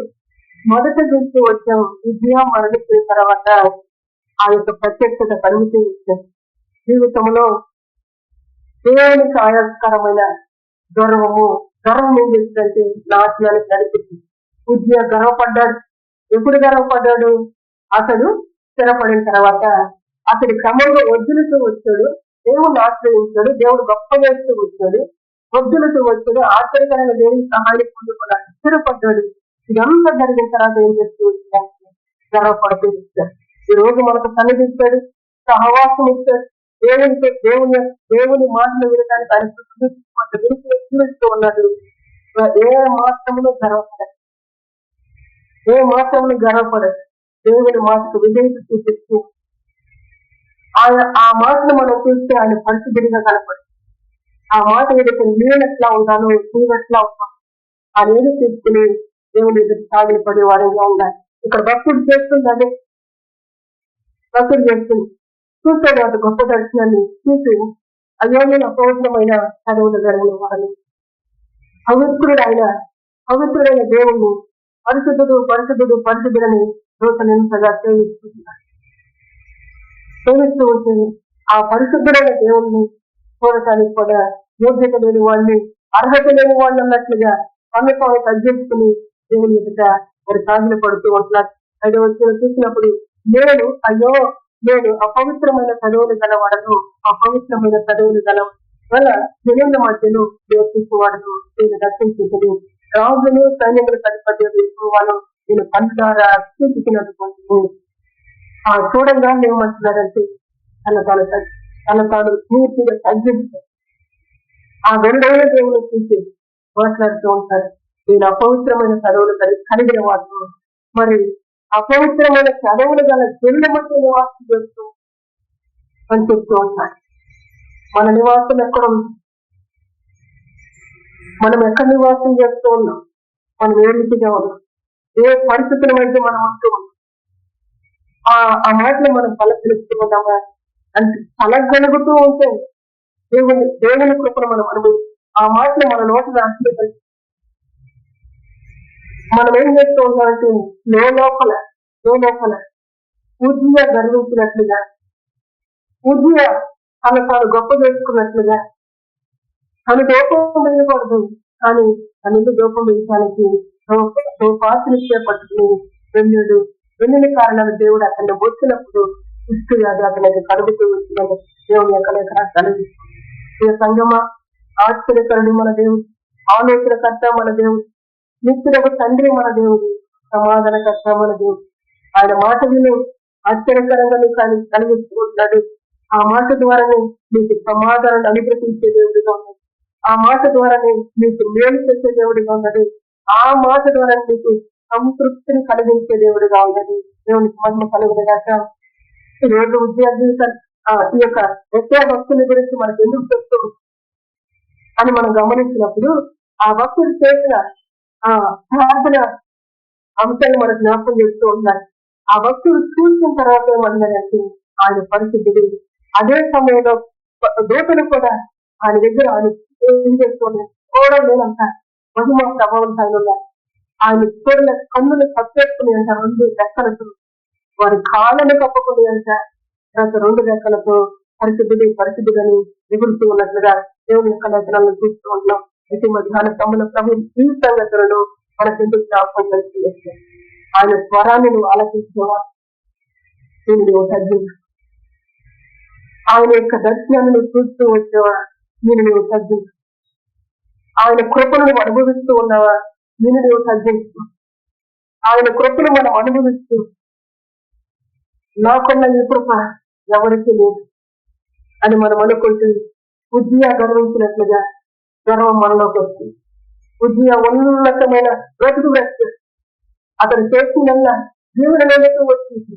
మొదట గురించి వచ్చాం విద్య మరణించిన తర్వాత ఆ యొక్క ప్రత్యక్షత కలుగుతూ వచ్చాం. జీవితంలో దేవునికి ఆయాస్కరమైన గర్వం ఏం చేస్తుందంటే నాశనానికి నడిపించింది. విద్య గర్వపడ్డాడు. ఎప్పుడు గర్వపడ్డాడు? అతడు స్థిరపడిన తర్వాత అతడి క్రమంగా వద్దులతో వచ్చాడు, దేవుణ్ణి ఆశ్రయించాడు, దేవుడు గొప్ప చేస్తూ వచ్చాడు, వద్దులతో వచ్చాడు, ఆశ్చర్యకరంగా దేవుని సహాయం పొందుకున్నాడు, స్థిరపడ్డాడు. ఇదంతా జరిగిన తర్వాత ఏం చేస్తూ గర్వపడుతూ ఇచ్చాడు. ఈ రోజు మనకు సన్నిధి ఇచ్చాడు, సహవాసం ఇచ్చాడు, దేవుని మాటలు వినడానికి ఆయన గురించి ఉన్నాడు. ఏ మాత్రమును గర్వపడదు. దేవుని మాటకు విధేయత చూపిస్తూ ఆ మాటను మనం చూస్తే ఆయన పరిశుద్ధుడిగా కనపడు. ఆ మాట ఏదైతే నేను ఎట్లా ఉంటాను, నీవు ఎట్లా ఉంటాను అనేది తీసుకుని దేవుని ఎదురు సాగిన పడే వారిగా ఉండాలి. ఇక్కడ భక్తుడు చేస్తుంది అదే. భక్తుడు చేస్తుంది చూస్తాడు అది గొప్ప దర్శనాన్ని చూసి అయ్యో నేను అపవిత్రమైన చదువులు జరిగిన వారిని, పవిత్రుడైన దేవుణ్ణి పరిశుద్ధుడని నూతనంతగా సేవిస్తూ ఉంటుంది. ఆ పరిశుద్ధుడైన దేవుణ్ణి చూడటానికి కూడా యోగ్యత లేని వాళ్ళని, అర్హత లేని వాళ్ళు అన్నట్లుగా పన్నుతాను తగ్గించుకుని దేవుని ఎదుట వారు సాగిన పడుతూ ఉంటున్నారు. 5వ వచనం చూసినప్పుడు నేను అపవిత్రమైన చదువులు గలవాడను, అపవిత్రమైన చదువులు గల వల్ల జనుల మధ్యలో నివసించేవాడను, నేను రక్షించుకుని రాజును సైన్యముల అధిపతి వాళ్ళు నేను పండుదారా చూపించినటువంటి ఆ చూడంగా ఏమంటున్నారంటే తన తాను పూర్తిగా తగ్గించారు. ఆ వెండైన దేవుని చూసి మాట్లాడుతూ ఉంటారు. నేను అపవిత్రమైన చదువులు కలిగిన వాడు, మరి అపవిత్రమైన చదువులు గల జనుల మధ్య నివాసం చేస్తూ అని చెప్తూ ఉంటారు. మన నివాసం ఎక్కడ ఉంది? మనం ఎక్కడ నివాసం చేస్తూ ఉన్నాం? మనం ఏ రీతిగా ఉన్నాం? ఏ పరిస్థితుల మధ్య మనం ఉంటూ ఉన్నాం? ఆ మాటలు మనం పలకలిస్తూ ఉన్నామా అంటే పలకగలుగుతూ ఉంటే దేవుని కృపను మనం అనుభవి ఆ మాటలు మన నోటి రాష్ట్ర మనం ఏం చేస్తూ ఉంటామంటే లోపల పూర్తిగా గర్వించినట్లుగా, పూర్తిగా తను తాను గొప్ప చేసుకున్నట్లుగా తను దోపం వేయకూడదు, కానీ తనకి దోపం వేయడానికి పాత్రనిచ్చే పట్టుకుని వెన్నుడి కారణాలు దేవుడు అతన్ని వచ్చినప్పుడు ఇస్తుగా అతనికి కలుగుతూ వచ్చినది దేవుని ఎక్కడ కలిగిస్తుంది. ఈ సంగమా ఆశ్చర్యకరుడు మన దేవుడు, ఆలోచనకర్త మన దేవుడు, నిత్యుడకు తండ్రి మన దేవుడు, సమాధానకర్త మన దేవుడు. ఆయన మాట విని ఆశ్చర్యకరంగా కలిగిస్తున్నాడు. ఆ మాట ద్వారానే మీకు సమాధానాన్ని అనుగ్రహించే దేవుడిగా ఉన్నది. ఆ మాట ద్వారానే మీకు మేలు చేసే దేవుడిగా ఉన్నది. ఆ మాట ద్వారా మీకు సంతృప్తిని కలిగించే దేవుడిగా ఉన్నది. దేవునికి మహిమ కలుగునగాక. ఈ రోజు విద్యార్థి ఈ యొక్క వ్యక్తి భక్తుల గురించి మనకు ఎందుకు చెప్తూ అని మనం గమనించినప్పుడు ఆ భక్తులు చేసిన ఆ ప్రార్థన అంశాన్ని మనకు జ్ఞాపకం చేస్తూ ఉన్నారు. ఆ భక్తులు చూసిన తర్వాత ఏమన్నారంటే ఆయన పరిస్థితులు అదే సమయంలో దూతలు కూడా ఆయన దగ్గర ఆయన ఏం చేస్తున్నారు కూడా లేనంత మహిమ ప్రభావంతో ఆయన చూడలే కన్నులు తప్పేసుకుని అంట 2 రెక్కలతో, వారి కాళ్ళను కప్పుకుని అంట 2 రెక్కలతో పరిశుద్ధుడని ఎగురుతూ ఉన్నట్లుగా దేవుని యొక్క లక్షణాలను చూస్తూ ఉంటున్నాం. అయితే మధ్యాహ్న సమయంలో ప్రభు ఈ సంగతులను మనకు ఎందుకు జ్ఞాపకం చేస్తారు? ఆయన స్వరాన్ని నువ్వు ఆలకించేవా? నువ్వు తగ్గించు. ఆయన యొక్క దర్శనాన్ని నువ్వు చూస్తూ వచ్చేవా? నువ్వు తగ్గించు. ఆయన కృపను నువ్వు అనుభవిస్తూ ఉన్నావా? నువ్వు తగ్గించు. ఆయన కృపను మనం అనుభవిస్తూ నాకున్న ఈ కృప ఎవరికి లేదు, అని మనం అనుకుంటూ ఉజ్జియా గర్వించినట్లుగా గర్వం మనలోకి వస్తుంది. ఉజ్జియా ఉన్నతమైన బ్రతుకు బ్రతుకు అతను చేసిందల్లా జీవనలోకి వచ్చింది,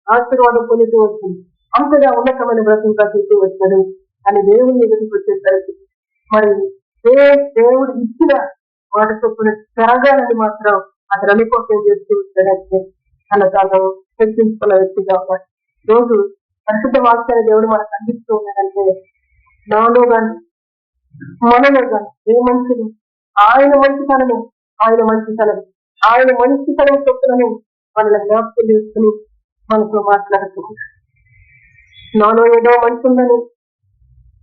ఆశీర్వాదం పొందుతూ వచ్చింది, అంతగా ఉన్నతమైన బ్రతుకు బ్రతుకుతూ వచ్చాడు. అని దేవుని ఎదుటికి వచ్చేసరికి మరి దేవుడు ఇచ్చిన వాటి చొప్పున పెరగాలని మాత్రం అతను అనుకోసం చేస్తూ వచ్చాడంటే తన తాను చర్చించుకున్న వ్యక్తిగా ఉన్నాడు. రోజు పరిశుద్ధ వాక్యాన్ని దేవుడు మనకు అందిస్తూ ఉన్నాడంటే నాలో గాని మనలో గాని ఏ మంచిది ఆయన మంచితనము ఆయన మంచితనం చొప్పునని మనల్ని జ్ఞాపకం చేసుకుని మనతో మాట్లాడుతున్నాడు. నాలో ఏదో మంచి ఉందని,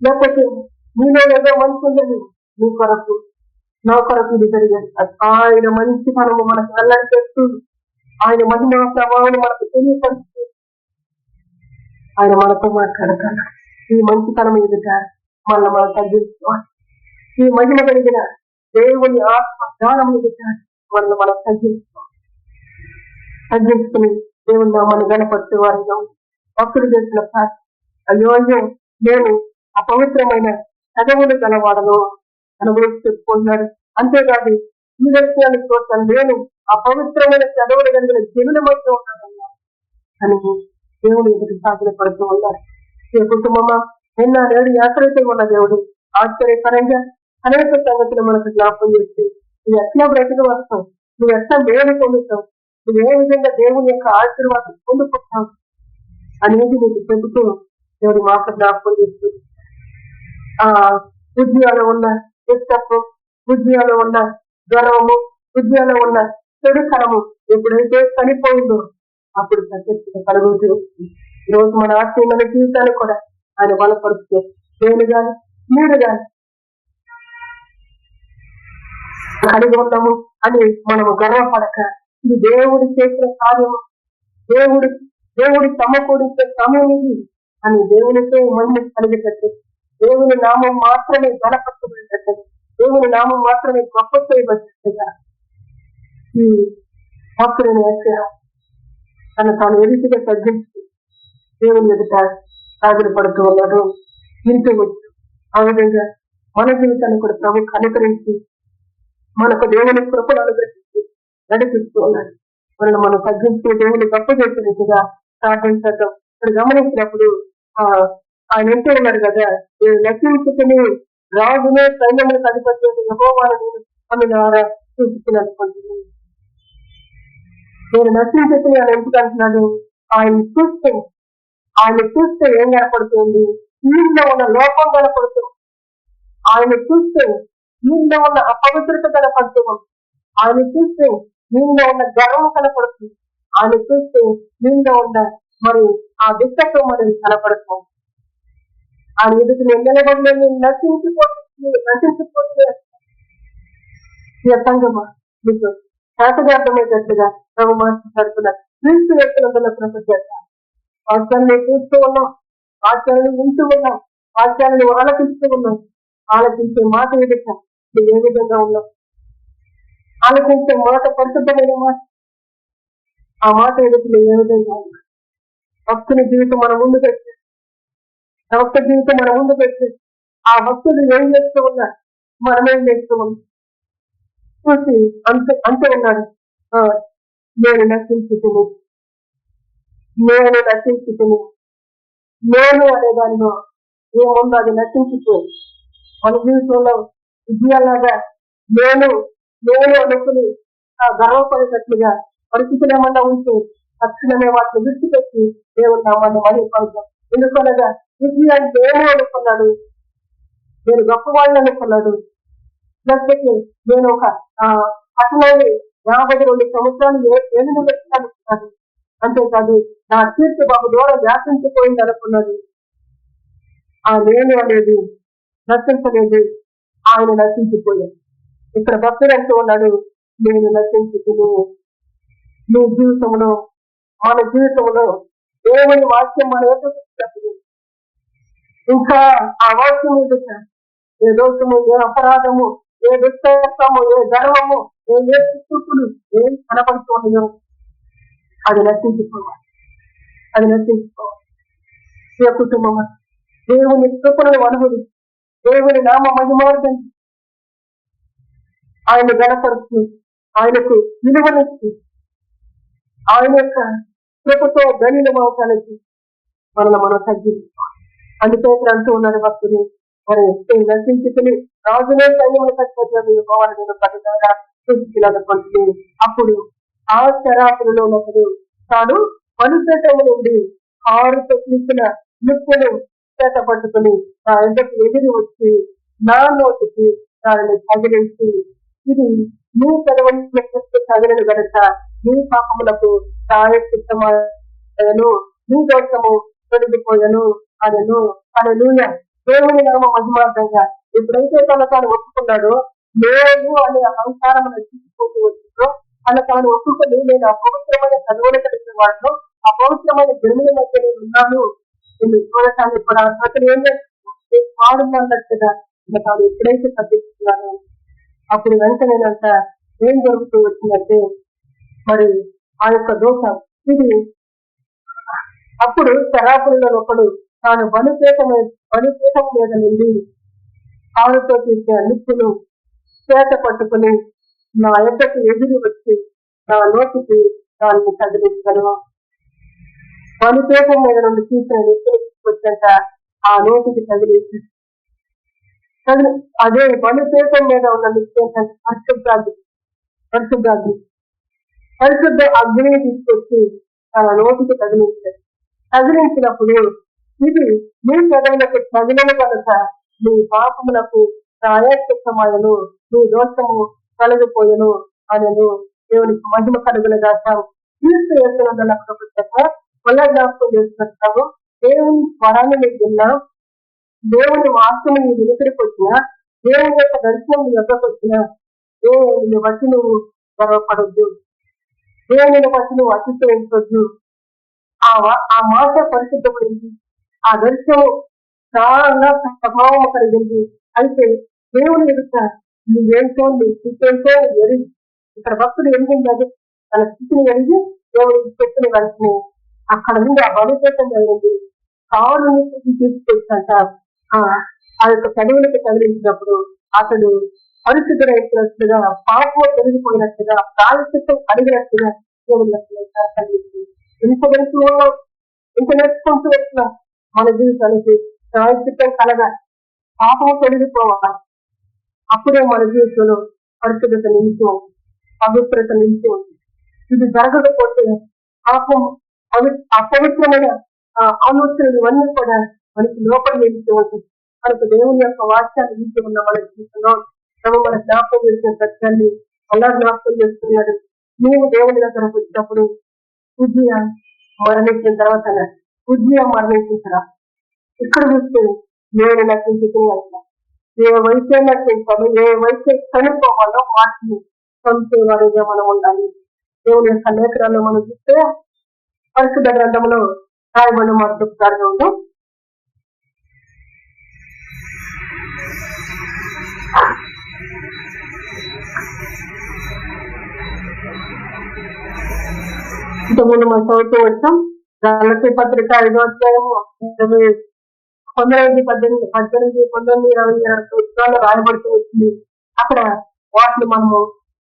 లేకపోతే నీలో ఏదో మంచి ఉందని నీ కొరకు నా కొరకు ఇది జరిగేది. ఆయన మంచితనము మనకు వెల్లడి చేస్తూ ఆయన మహిమ ప్రభావాన్ని మనకు తెలియపరుస్తూ ఆయన మనతో మాట్లాడతాడు. ఈ మంచితనం ఎదుట మనం తగ్గించుకోవాలి. ఈ మహిమ కలిగిన దేవుని ఆత్మ జ్ఞానం ఎదుట మనం తగ్గించుకుని దేవుని నామాన్ని గణపరిచే వారిగా భక్తులు చేసిన ప్రార్థన, అయ్యో నేను అపవిత్రమైన చదవులు గలవాడను తన గురించి చెప్పుకుంటున్నాడు. అంతేకాదు ఈ విషయాన్ని చూస్తాను, నేను అపవిత్రమైన చదవులు కలిగిన జనుల మధ్య ఉన్నానన్నా అని దేవుడు ఎదుటి సాధన పడుతూ ఉన్నారు. ఈ కుటుంబమా నిన్న నేడు యాత్రైతే ఉన్న దేవుడు ఆశ్చర్యకరంగా అనేక సంగతులు మనకు జ్ఞాపకం చేసి నువ్వు ఎట్లా బ్రతికి వస్తావు, నువ్వు ఎట్లా మేలు పొందుతావు, నువ్వు ఏ విధంగా దేవుని యొక్క ఆశీర్వాదం పొందుకుంటావు అనేది నీకు చెబుతూ దేవుడు మాట జ్ఞాపకం చేస్తూ ఉద్యోగాలు ఉన్న ఇష్టపు, ఉద్యోగాలు ఉన్న గర్వము, ఉద్యోగాలు ఉన్న చెడుతనము ఎప్పుడైతే చనిపోయిందో అప్పుడు సత్యత కలుగుతూ ఈరోజు మన ఆత్మీయమైన జీవితాన్ని కూడా ఆయన బలపరుస్తూ నేను గాని మీరు గాని కలిగి ఉన్నాము అని మనము గర్వపడక ఇది దేవుడి చేసిన కార్యము, దేవుడి సమకూడించే సమయం ఇది అని దేవునితో మహిమ కలిగేటట్టు, దేవుని నామం మాత్రమే బలపరచబడేటట్టు, దేవుని నామం మాత్రమే గొప్ప చేయబడ్డట్టుగా ఈ భక్తులను తను తాను ఎదుటిగా తగ్గించి దేవుని ఎదుట సాగులు పడుతూ ఉన్నాడు. వింటూ వచ్చు ఆ విధంగా మన జీవితాన్ని కూడా ప్రభు అనుకరించి మనకు దేవుని కృపను అనుగ్రహించి నడిపిస్తూ ఉన్నాడు. మనం తగ్గించి దేవుని గొప్ప చేసినట్టుగా ప్రార్థించడం ఇప్పుడు గమనించినప్పుడు ఆయన ఎంతో ఉన్నారు కదా, నశించుకుని రాజునే సైన్యములకు అధిపతి యెహోవాను ఆమె ద్వారా చూపించిననుకుంటున్నాను. నేను నశించుకుని ఆయన ఎందుకు అంటున్నాడు, ఆయన చూస్తే ఏం కనపడుతుంది, వీళ్ళలో ఉన్న లోపం కనపడుతుంది, ఆయన చూస్తే వీళ్ళలో ఉన్న అపవిత్రత కనపడుతుంది, ఆయన చూస్తే వీళ్ళలో ఉన్న గర్వం కనపడుతుంది, ఆయన చూస్తే వీళ్ళలో ఉన్న మరి ఆ దుష్టత్వం అనేది కనపడుతుంది. ఆయన ఎదుటి నిలబడి నశించిపోతుంది సంగమా మీకు శాతగా అర్థమయ్యేటట్లుగా ప్రభు మాట్లాడుతున్నారు. క్రీస్తు వ్యక్తులందరూ ప్రపంచాలు వాక్యాన్ని చూస్తూ ఉన్నాం, వాక్యాలను వింటూ ఉన్నాం, వాక్యాలను ఆలకిస్తూ ఉన్నాం. ఆలకించే మాట ఎదుట నువ్వు ఏ విధంగా ఉన్నావు, ఆలకించే మాట పరిశుద్ధమైన మాట, ఆ మాట ఎదుట నువ్వు ఏ విధంగా ఉన్నావు. భక్తుని జీవితం మన ముందు పెట్టి, భక్త జీవితం మన ముందు పెట్టి ఆ భక్తులు ఏం చేస్తూ ఉన్నా మనమేం చేస్తూ ఉన్నాం చూసి అంటూ ఉన్నాడు, నేను నశించుకుని నేను అనే దానిలో ఏముందో అది నశించిపోయి మన జీవితంలో విజయాలాగా నేను అనుకుని గర్వపడేటట్లుగా పరిస్థితులు ఏమన్నా ఉంటే తక్షణమే వాటిని విడిచిపెట్టి దేవుని నామాన్ని మహిమపడతాం. ఎందుకనగా విజయాన్ని నేను అనుకున్నాడు, నేను గొప్పవాళ్ళని అనుకున్నాడు, లేకపోతే నేను ఒక పట్టణాన్ని 52 సంవత్సరాలు ఏనుగు అనుకున్నాడు, అంతేకాదు నా కీర్తి బాబు దూరం వ్యాపించిపోయింది అనుకున్నాడు. ఆ నేను అనేది నశించలేదు, ఆయన నశించిపోయాడు. ఇక్కడ భక్తుడు అంటూ ఉన్నాడు, నేను నశించుకుని నీ జీవితంలో మన జీవితంలో దేవుని వాక్యం మన ఏర్పడినప్పుడు ఇంకా ఆ వాక్యం ఎదుట ఏ దోషము, ఏ అపరాధము, ఏ దుష్టము, ఏ గర్వము, ఏ చూపులు ఏం కనపడుతున్నాయో అది నశించుకోవాలి. ఏ కుటుంబం దేవుని కృపను అనుభవించి దేవుని నామ మహిమార్థం ఆయన గణపరుస్తూ ఆయనకు విలువనిస్తూ ఆయన యొక్క కృపతో గణితమవటానికి మనం తగ్గించుకోవాలి. అందుకే ఇక్కడ అంటూ ఉన్నారు భక్తులు, మరి నశించుకుని రాజునే సైన్యములు కట్టుకోవాలని నేను పట్టుదల సూచించాలనుకుంటుంది. అప్పుడు ఆ శరాపులలో ఉన్నప్పుడు తాను మనుషము నుండి 6 తీసిన నిప్పును చేత పట్టుకుని నా ఎందుకు ఎదురు వచ్చి నా నోటికి దానిని తగిలించి, ఇది నీ పెదవుల తగిలిన గనక నీ పాపములకు ప్రాయశ్చిత్తమను, నీ దోషము తొలగిపోయాను అనను. హల్లెలూయా. దేవుని నామ మహిమార్థంగా ఎప్పుడైతే తాను ఒప్పుకున్నాడో, నేను అనే అహంకారం నశించిపోతూ వచ్చిందో, తాను ఒప్పుకొని నేను అపవిత్రమైన చదువులు కలిగిన వాటిలో అపవిత్రమైన జన్మల మధ్య నేను ఉన్నాను, నేను చూడటాన్ని కూడా అతను ఏం చేస్తున్నాడు వాడున్నట్టుగా తాను ఎప్పుడైతే తగ్గిస్తున్నాను, అప్పుడు వెంటనేనంత ఏం జరుగుతూ వచ్చిందంటే మరి ఆ యొక్క దోషం ఇది. అప్పుడు శరాపులలో ఒకడు తాను బలిపీఠం మీద నుండి ఆరుతో తీసే నిప్పును చేత పట్టుకుని నా ఎద్దకు ఎదురు వచ్చి నా నోటికి దాన్ని తగిలించను. బలిపీఠం మీద నుండి తీసిన నిప్పును తీసుకొచ్చాక ఆ నోటికి తగిలించి, అదే బలిపీఠం మీద ఉన్న నిప్పు ఏంటంటే పరిశుద్ధ అగ్నిని తీసుకొచ్చి తన నోటికి తగిలించినప్పుడు, ఇది నీ పెదవులకు తగిలిన కనుక నీ పాపములకు ప్రాయశ్చిత్తమయను, నీ దోషము కలిగిపోయను అనను. దేవునికి మహిమ కలుగులుగా తీర్పు చేస్తున్నప్పుడు వల్ల జ్ఞాపకం చేసుకుంటాము. దేవుని స్వరాన్ని నీకు విన్నా, దేవుని వాక్యము నీ వెనుకడికి వచ్చినా, దేవుని యొక్క దర్శనం నీ యొక్కకు వచ్చినా, దేవుని బట్టి నువ్వు గర్వపడొద్దు, దేవుని బట్టి నువ్వు అతిశయించొద్దు. ఆ మాట పరిశుద్ధపడింది, ఆ దర్శనం చాలా ప్రభావం కలిగింది. అయితే దేవుని ఎదుట నువ్వేంటో నీ స్థితి ఎరిగి, ఇక్కడ భక్తుడు ఎరిగింది, తన స్థితిని ఎరిగి దేవుడికి చెప్పిన వెంటనే అక్కడ నుండి ఆ బలిపీఠం జరిగింది. కారు తీసుకొచ్చంట ఆ యొక్క చదువులకు తగిలించినప్పుడు అతడు పరిశుద్ధుడైనట్లుగా, పాపం తొలగిపోయినట్లుగా, ప్రాయశ్చిత్తం అడిగినట్లుగా దేవుళ్ళకి కలిగింది. ఇంత తెలుసుకున్నాం, ఇంత నేర్చుకుంటూ వచ్చినాం. మన జీవితానికి ప్రాయశ్చిత్తం కలగాలి, పాపం తొలగిపోవాలి. అప్పుడే మన జీవితంలో పరిశుద్ధత నిలిచి ఉంది, పవిత్రత నిలిచి ఉంది. ఇది జరగకపోతే పాపం అపవిత్రమైన ఆలోచనలు ఇవన్నీ కూడా మనకి లోపల నిలిచి ఉంటుంది. మనకు దేవుని యొక్క వాక్యాన్ని నిలిచి ఉన్న మన జీవితంలో మన జ్ఞాపకం చేసిన సత్యాన్ని అలా జ్ఞాపకం చేస్తున్నాడు. నీవు దేవుని దగ్గరకు వచ్చినప్పుడు ఉజ్జియా మరణించిన తర్వాత ఇక్కడ చూస్తే నేను నటించుకుని వెళ్తాను. ఏ వయసే నటించాలో, ఏ వయసే కనుక్కోవాలో వాటిని పంపేవాడిగా మనం ఉండాలి. దేవుని యొక్క లేఖనాల్లో మనం చూస్తే పరిశుద్ధ గ్రంథంలో రాయబడిన మాట చెప్తారుగా ఉందో, ఇంతకుముందు మనం చదువుతూ వచ్చాం. గలతీ పత్రిక 5వ అధ్యాయము 19, 18, 19, 20 రాయబడుతూ వచ్చింది. అక్కడ వాటిని మనము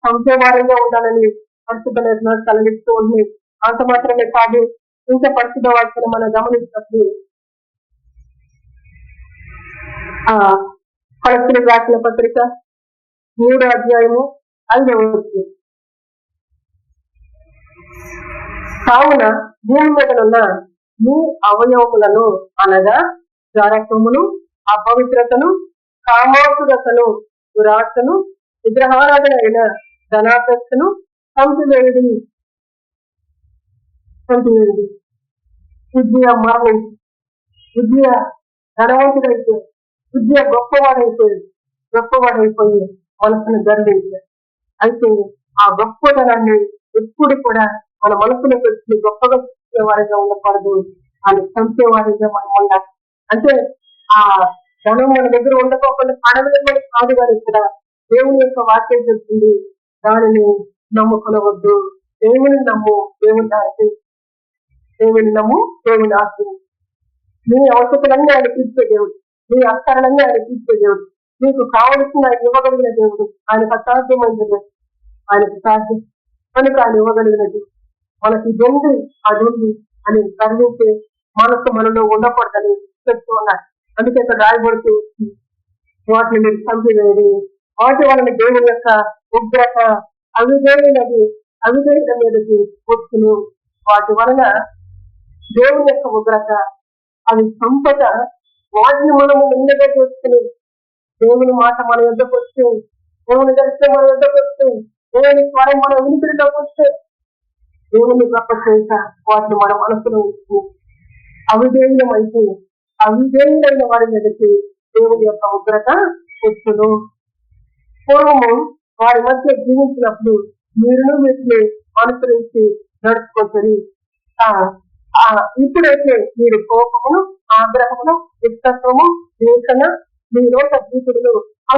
సంశయవారంగా ఉండాలని పరిశుద్ధ లేఖనాలు కలిగిస్తూ ఉంది. అంత మాత్రమే కాదు, ఇంకా పరిశుద్ధ వాక్యాన్ని మనం గమనించినప్పుడు కొలస్సీలకు రాసిన పత్రిక 3వ అధ్యాయము 5వ వచనం, కావున భూమి మీదనున్న మీ అవయవములను అనగా జారత్వమును, అపవిత్రతను, కామాతురతను, దురాశను, విగ్రహారాధన అయిన ధనాపేక్షను చంపివేయుడి. ఉజ్జియా మరణించి, ఉజ్జియా ధనవంతుడైపోయి, ఉజ్జియా గొప్పవాడైపోయి మనసును గర్వించాడు. అయితే ఆ గొప్పదనాన్ని ఎప్పుడు కూడా మన మనసులోకి వచ్చి గొప్పగా చూసేవారిగా ఉండకూడదు, అని చంపేవారిగా మనం ఉండాలి. అంటే ఆ ధనం మన దగ్గర ఉండకోకుండా పడవేమని కాదు, కానీ ఇక్కడ దేవుని యొక్క వాక్యం చెప్తుంది, దానిని నమ్ముకొనవద్దు. దేవుని నమ్ము, దేవుని నమ్ము, దేవుని ఆశ్రయించు. నీ అవసరాలన్నీ ఆయన తీర్చే దేవుడు, నీ అక్కరలన్నీ ఆయన తీర్చే దేవుడు, నీకు కావలసిన ఆయన ఇవ్వగలిగిన దేవుడు. ఆయనకు అసాధ్యమైన దేవుడు, ఆయనకు సాధ్యం కనుక ఆయన ఇవ్వగలిగినది. మనకి ఇదండి అదుంది అని కర్ణించే మనసు మనలో ఉండకూడదని చెప్తూ ఉన్నారు. అందుకే ఇక్కడ రాయబడుతూ వాటిని మీరు చంపివేయడి, వాటి వలన దేవుని యొక్క ఉగ్రత అవిధేయుల మీదకి వచ్చును. వాటి వలన దేవుని యొక్క ఉగ్రత, అవి సంపద, వాటిని మనము ముందుగా చేసుకుని దేవుని మాట మన యుద్ధకు వస్తే, దేవుని దర్శనం మన యుద్ధకు వస్తే, దేవుని స్వరం మన వినికిడిలోకి వస్తే, దేవుని గొప్ప చేత వాటిని మన మనసులో ఉంచి అవిధేయులైన వారి మీదకి దేవుని యొక్క ఉగ్రత వచ్చును. పూర్వము వారి మధ్య జీవించినప్పుడు మీరును వీటిని అనుసరించి నడుచుకోవచ్చు. ఇప్పుడైతే మీరు కోపమును, ఆగ్రహమును, విస్తత్వము, వేసన, మీ రోత జీతుడును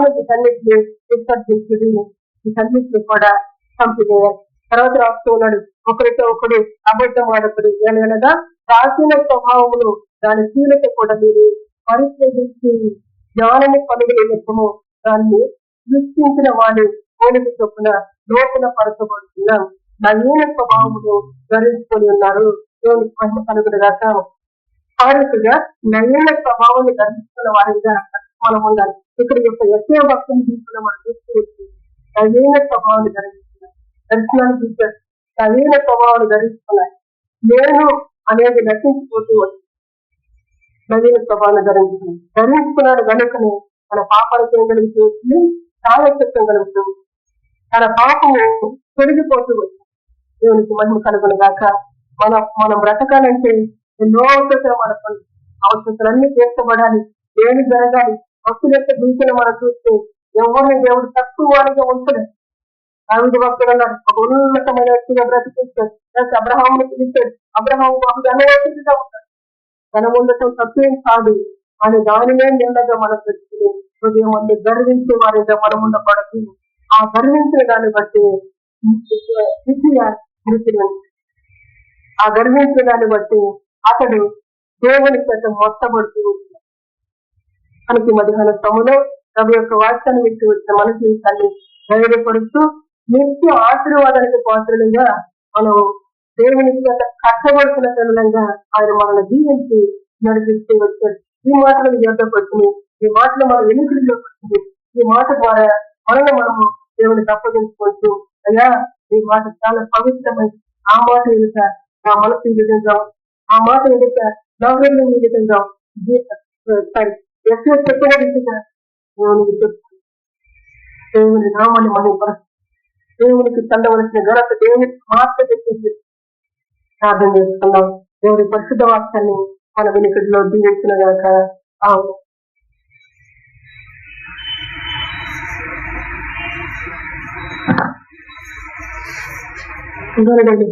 వీటన్నిటిని విసర్జించుడు, వీటన్నిటిని కూడా చంపివేయాలి. తర్వాత రాస్తూ ఉన్నాడు, ఒకరితో ఒకడు అబద్ధం ఆడకుడు అనగా ప్రాచీన స్వభావములు దాని శీలత కూడా మీరు పరిశోధించి జ్ఞానము కలుగులేము దాన్ని సృష్టించిన వాడు పోలికి చొప్పున నూతన పరచబడుతున్న నవీన స్వభావములు ధరించుకొని ఉన్నారు. దేవునికి మహిమ కలుగులుగాక. ఆరుగా నవీన స్వభావాన్ని ధరించుకున్న వారిగా మనం ఉండాలి. ఇక్కడ యొక్క యెషయా భక్తుని తీసుకున్న మనం చూసుకోవచ్చు. నవీన స్వభావాన్ని ధరించుకున్నారు, దర్శనాన్ని చూశారు, నవీన స్వభావాన్ని ధరించుకున్నారు. నేను అనేది నశించిపోతూ వచ్చింది. నవీన స్వభావాన్ని ధరించుకున్నాడు కనుకనే తన పాపాలు చేయగలుగుతూ వచ్చింది, సాయశక్తం కలుగుతూ తన పాపము పెరిగిపోతూ వచ్చింది. దేవునికి మహిమ కలుగునుగాక. మనం బ్రతకాలంటే ఎన్నో అవసరాలు మనకు, అవసరాలన్నీ తీర్చబడాలి, దేవుని జరగాలి. భక్తుల యొక్క జీవితం మనం చూస్తే ఎవరిని దేవుడు తక్కువ వారిగా ఉంచలేదు. దావీదు భక్తుడు అన్నాడు, ఒక ఉన్నతమైన వ్యక్తిగా బ్రతికించాడు. అబ్రహామును పిలిచాడు, అబ్రహాము బాబు ధనవంతుడిగా ఉంటాడు, ధనం ఉండటం తప్పేం కాదు అని దానినే నిండగా మనం పెట్టుకుని హృదయం అన్ని గర్వించే వారిగా మనం ఉండకూడదు. ఆ గర్వించిన దాన్ని బట్టి ఆ గర్వించిన దాన్ని బట్టి అతడు దేవుని చేత మొత్తబడుతూ ఉంటాడు. మనకి మధ్యాహ్న సమయంలో ప్రభు యొక్క వాక్యాన్ని విట్టి వచ్చిన మన జీవితాన్ని ధైర్యపరుస్తూ నిత్య ఆశీర్వాదానికి పాత్రలుగా మనం దేవుని చేత కట్టబడుతున్న తరుణంగా ఆయన మనల్ని దీవించి నడిపిస్తూ వచ్చాడు. ఈ మాటలను యోధపడుతుంది, ఈ మాటలు మన వెనుకడిలో పడుతుంది. ఈ మాట ద్వారా మనల్ని మనము దేవునికి అప్పగించుకోవచ్చు. అయ్యా ఈ మాట చాలా పవిత్రమైన, ఆ మాట ఎదుట నా మనసు ఈ విధంగా, ఆ మాట ఎదుట నా హృదయం ఈ విధంగా ఎక్కడ చెప్పిన రీతిగా దేవునికి చెప్తాను. దేవుని నామాన్ని మనం దేవునికి చెందవలసిన ఘనత దేవునికి మాత్రం తెచ్చేసి ప్రార్థన చేసుకున్నాం. దేవుడి పరిశుద్ధ వాక్యాన్ని మన వెనుకడిలో దీవించిన గాక. అవును.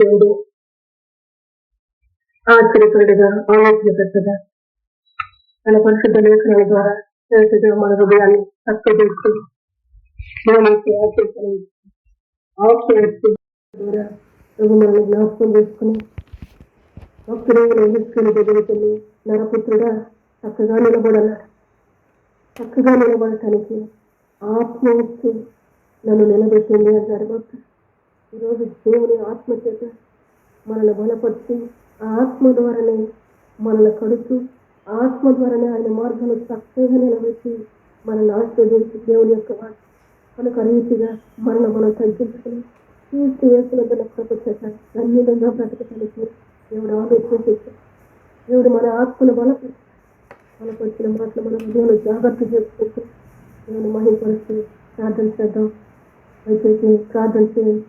దేవుడు ఆశ్చర్యకరుడుగా, ఆలోచనకర్తగా తన పరిశుద్ధ లేఖనాల ద్వారా మన హృదయాన్ని చక్కదిస్తూ మనల్ని జ్ఞాపకం చేసుకుని భక్తులు ఎదుగుతుంది. నరపుత్రుడా చక్కగా నిలబడన్నాడు. చక్కగా నిలబడటానికి ఆత్మ వచ్చి నన్ను నిలబెట్టింది అన్నాడు భక్తుడు. ఈరోజు దేవుని ఆత్మ చేత మనల్ని బలపరిచి ఆ ఆత్మ ద్వారానే మనల్ని కడుతూ ఆత్మ ద్వారానే ఆయన మార్గాలు చక్కగా నిలబెట్టి మనల్ని ఆస్వాదించి దేవుని యొక్క మనకు రీతిగా మనం తగ్గించుకుని చూసి వేసినందున ప్రపంచ ధన్యంగా బ్రతకటానికి దేవుడు ఆలోచన చేశాడు. దేవుడు మన ఆత్మను మనకు వచ్చిన మాటలు మనం దేవుని జాగ్రత్త చేసుకుంటూ దేవుని మహిమపరుస్తూ ప్రార్థన చేద్దాం. అయితే ప్రార్థన చేయండి.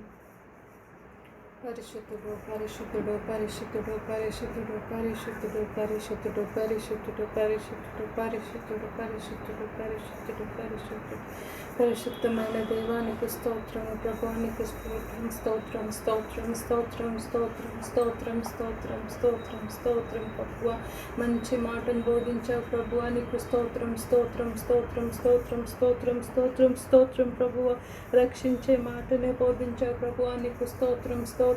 పరిశుద్ధుడు పరిశుద్ధుడు పరిశుద్ధుడు పరిశుద్ధుడు పరిశుద్ధుడు పరిశుద్ధుడు పరిశుద్ధుడు పరిశుద్ధుడు పరిశుద్ధుడు పరిశుద్ధుడు పరిశుద్ధుడు పరిశుద్ధుడు పరిశుద్ధమైన దేవానికి స్తోత్రం, ప్రభువానికి స్తోత్రం స్తోత్రం స్తోత్రం స్తోత్రం స్తోత్రం స్తోత్రం స్తోత్రం స్తోత్రం స్తోత్రం ప్రభువా, మంచి మాటను బోధించావు ప్రభువానికి స్తోత్రం స్తోత్రం స్తోత్రం స్తోత్రం స్తోత్రం స్తోత్రం స్తోత్రం ప్రభువా, రక్షించే మాటనే బోధించావు ప్రభువానికి స్తోత్రం స్తోత్రం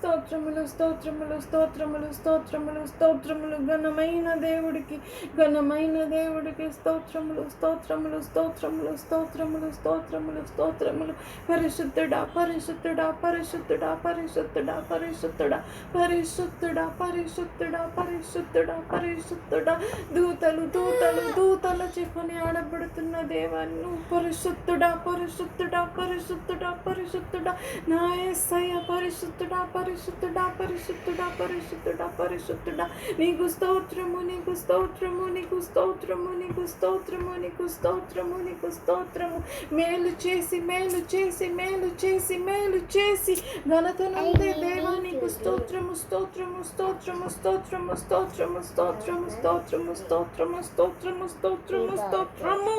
స్తోత్రములు స్తోత్రములు స్తోత్రములు స్తోత్రములు స్తోత్రములు ఘనమైన దేవుడికి స్తోత్రములు స్తోత్రములు స్తోత్రములు స్తోత్రములు స్తోత్రములు స్తోత్రములు పరిశుద్ధుడా పరిశుద్ధుడా పరిశుద్ధుడా పరిశుద్ధుడా పరిశుద్ధుడా పరిశుద్ధుడా పరిశుద్ధుడా పరిశుద్ధుడా పరిశుద్ధుడా దూతలు దూతలు దూతల చెప్పుని ఆడబడుతున్న దేవాన్ని పరిశుద్ధుడా పరిశుద్ధుడా పరిశుద్ధుడా పరిశుద్ధుడా నా యేసయ్య పరిశుద్ధుడా పరిశుద్ధుడా పరిశుద్ధుడా పరిశుద్ధుడా పరిశుద్ధుడా నీకు స్తోత్రము నీకు స్తోత్రము నీకు స్తోత్రము నీకు స్తోత్రము నీకు స్తోత్రము నీకు స్తోత్రము మేలు చేసి మేలు చేసి మేలు చేసి మేలు చేసి ఘనత నుండి దేవా నీకు స్తోత్రము స్తోత్రము స్తోత్రము స్తోత్రము స్తోత్రము స్తోత్రము స్తోత్రము స్తోత్రము స్తోత్రము స్తోత్రము స్తోత్రము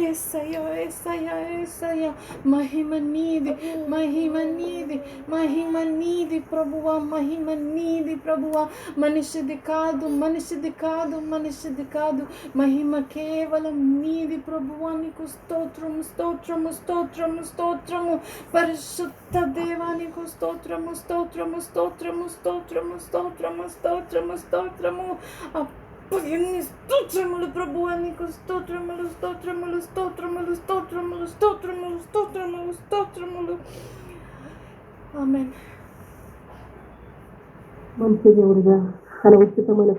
యేసయ్య యేసయ్య యేసయ్య మహిమ నీది మహిమ నీది మహిమ నీది ప్రభువా మహిమ నీది ప్రభువా మనిషిది కాదు మనిషిది కాదు మనిషిది కాదు మహిమ కేవలం నీది ప్రభువా నీకు స్తోత్రము స్తోత్రము స్తోత్రము స్తోత్రము పరిశుద్ధ దేవానికి స్తోత్రము స్తోత్రము స్తోత్రము స్తోత్రము స్తోత్రము స్తోత్రము స్తోత్రము ఎన్ని స్తోత్రములు ప్రభువా నీకు స్తోత్రములు స్తోత్రములు స్తోత్రములు స్తోత్రములు స్తోత్రములు స్తోత్రములు స్తోత్రములు ఆమేన్. మంచి దేవుడిగా తన ఉచితమైన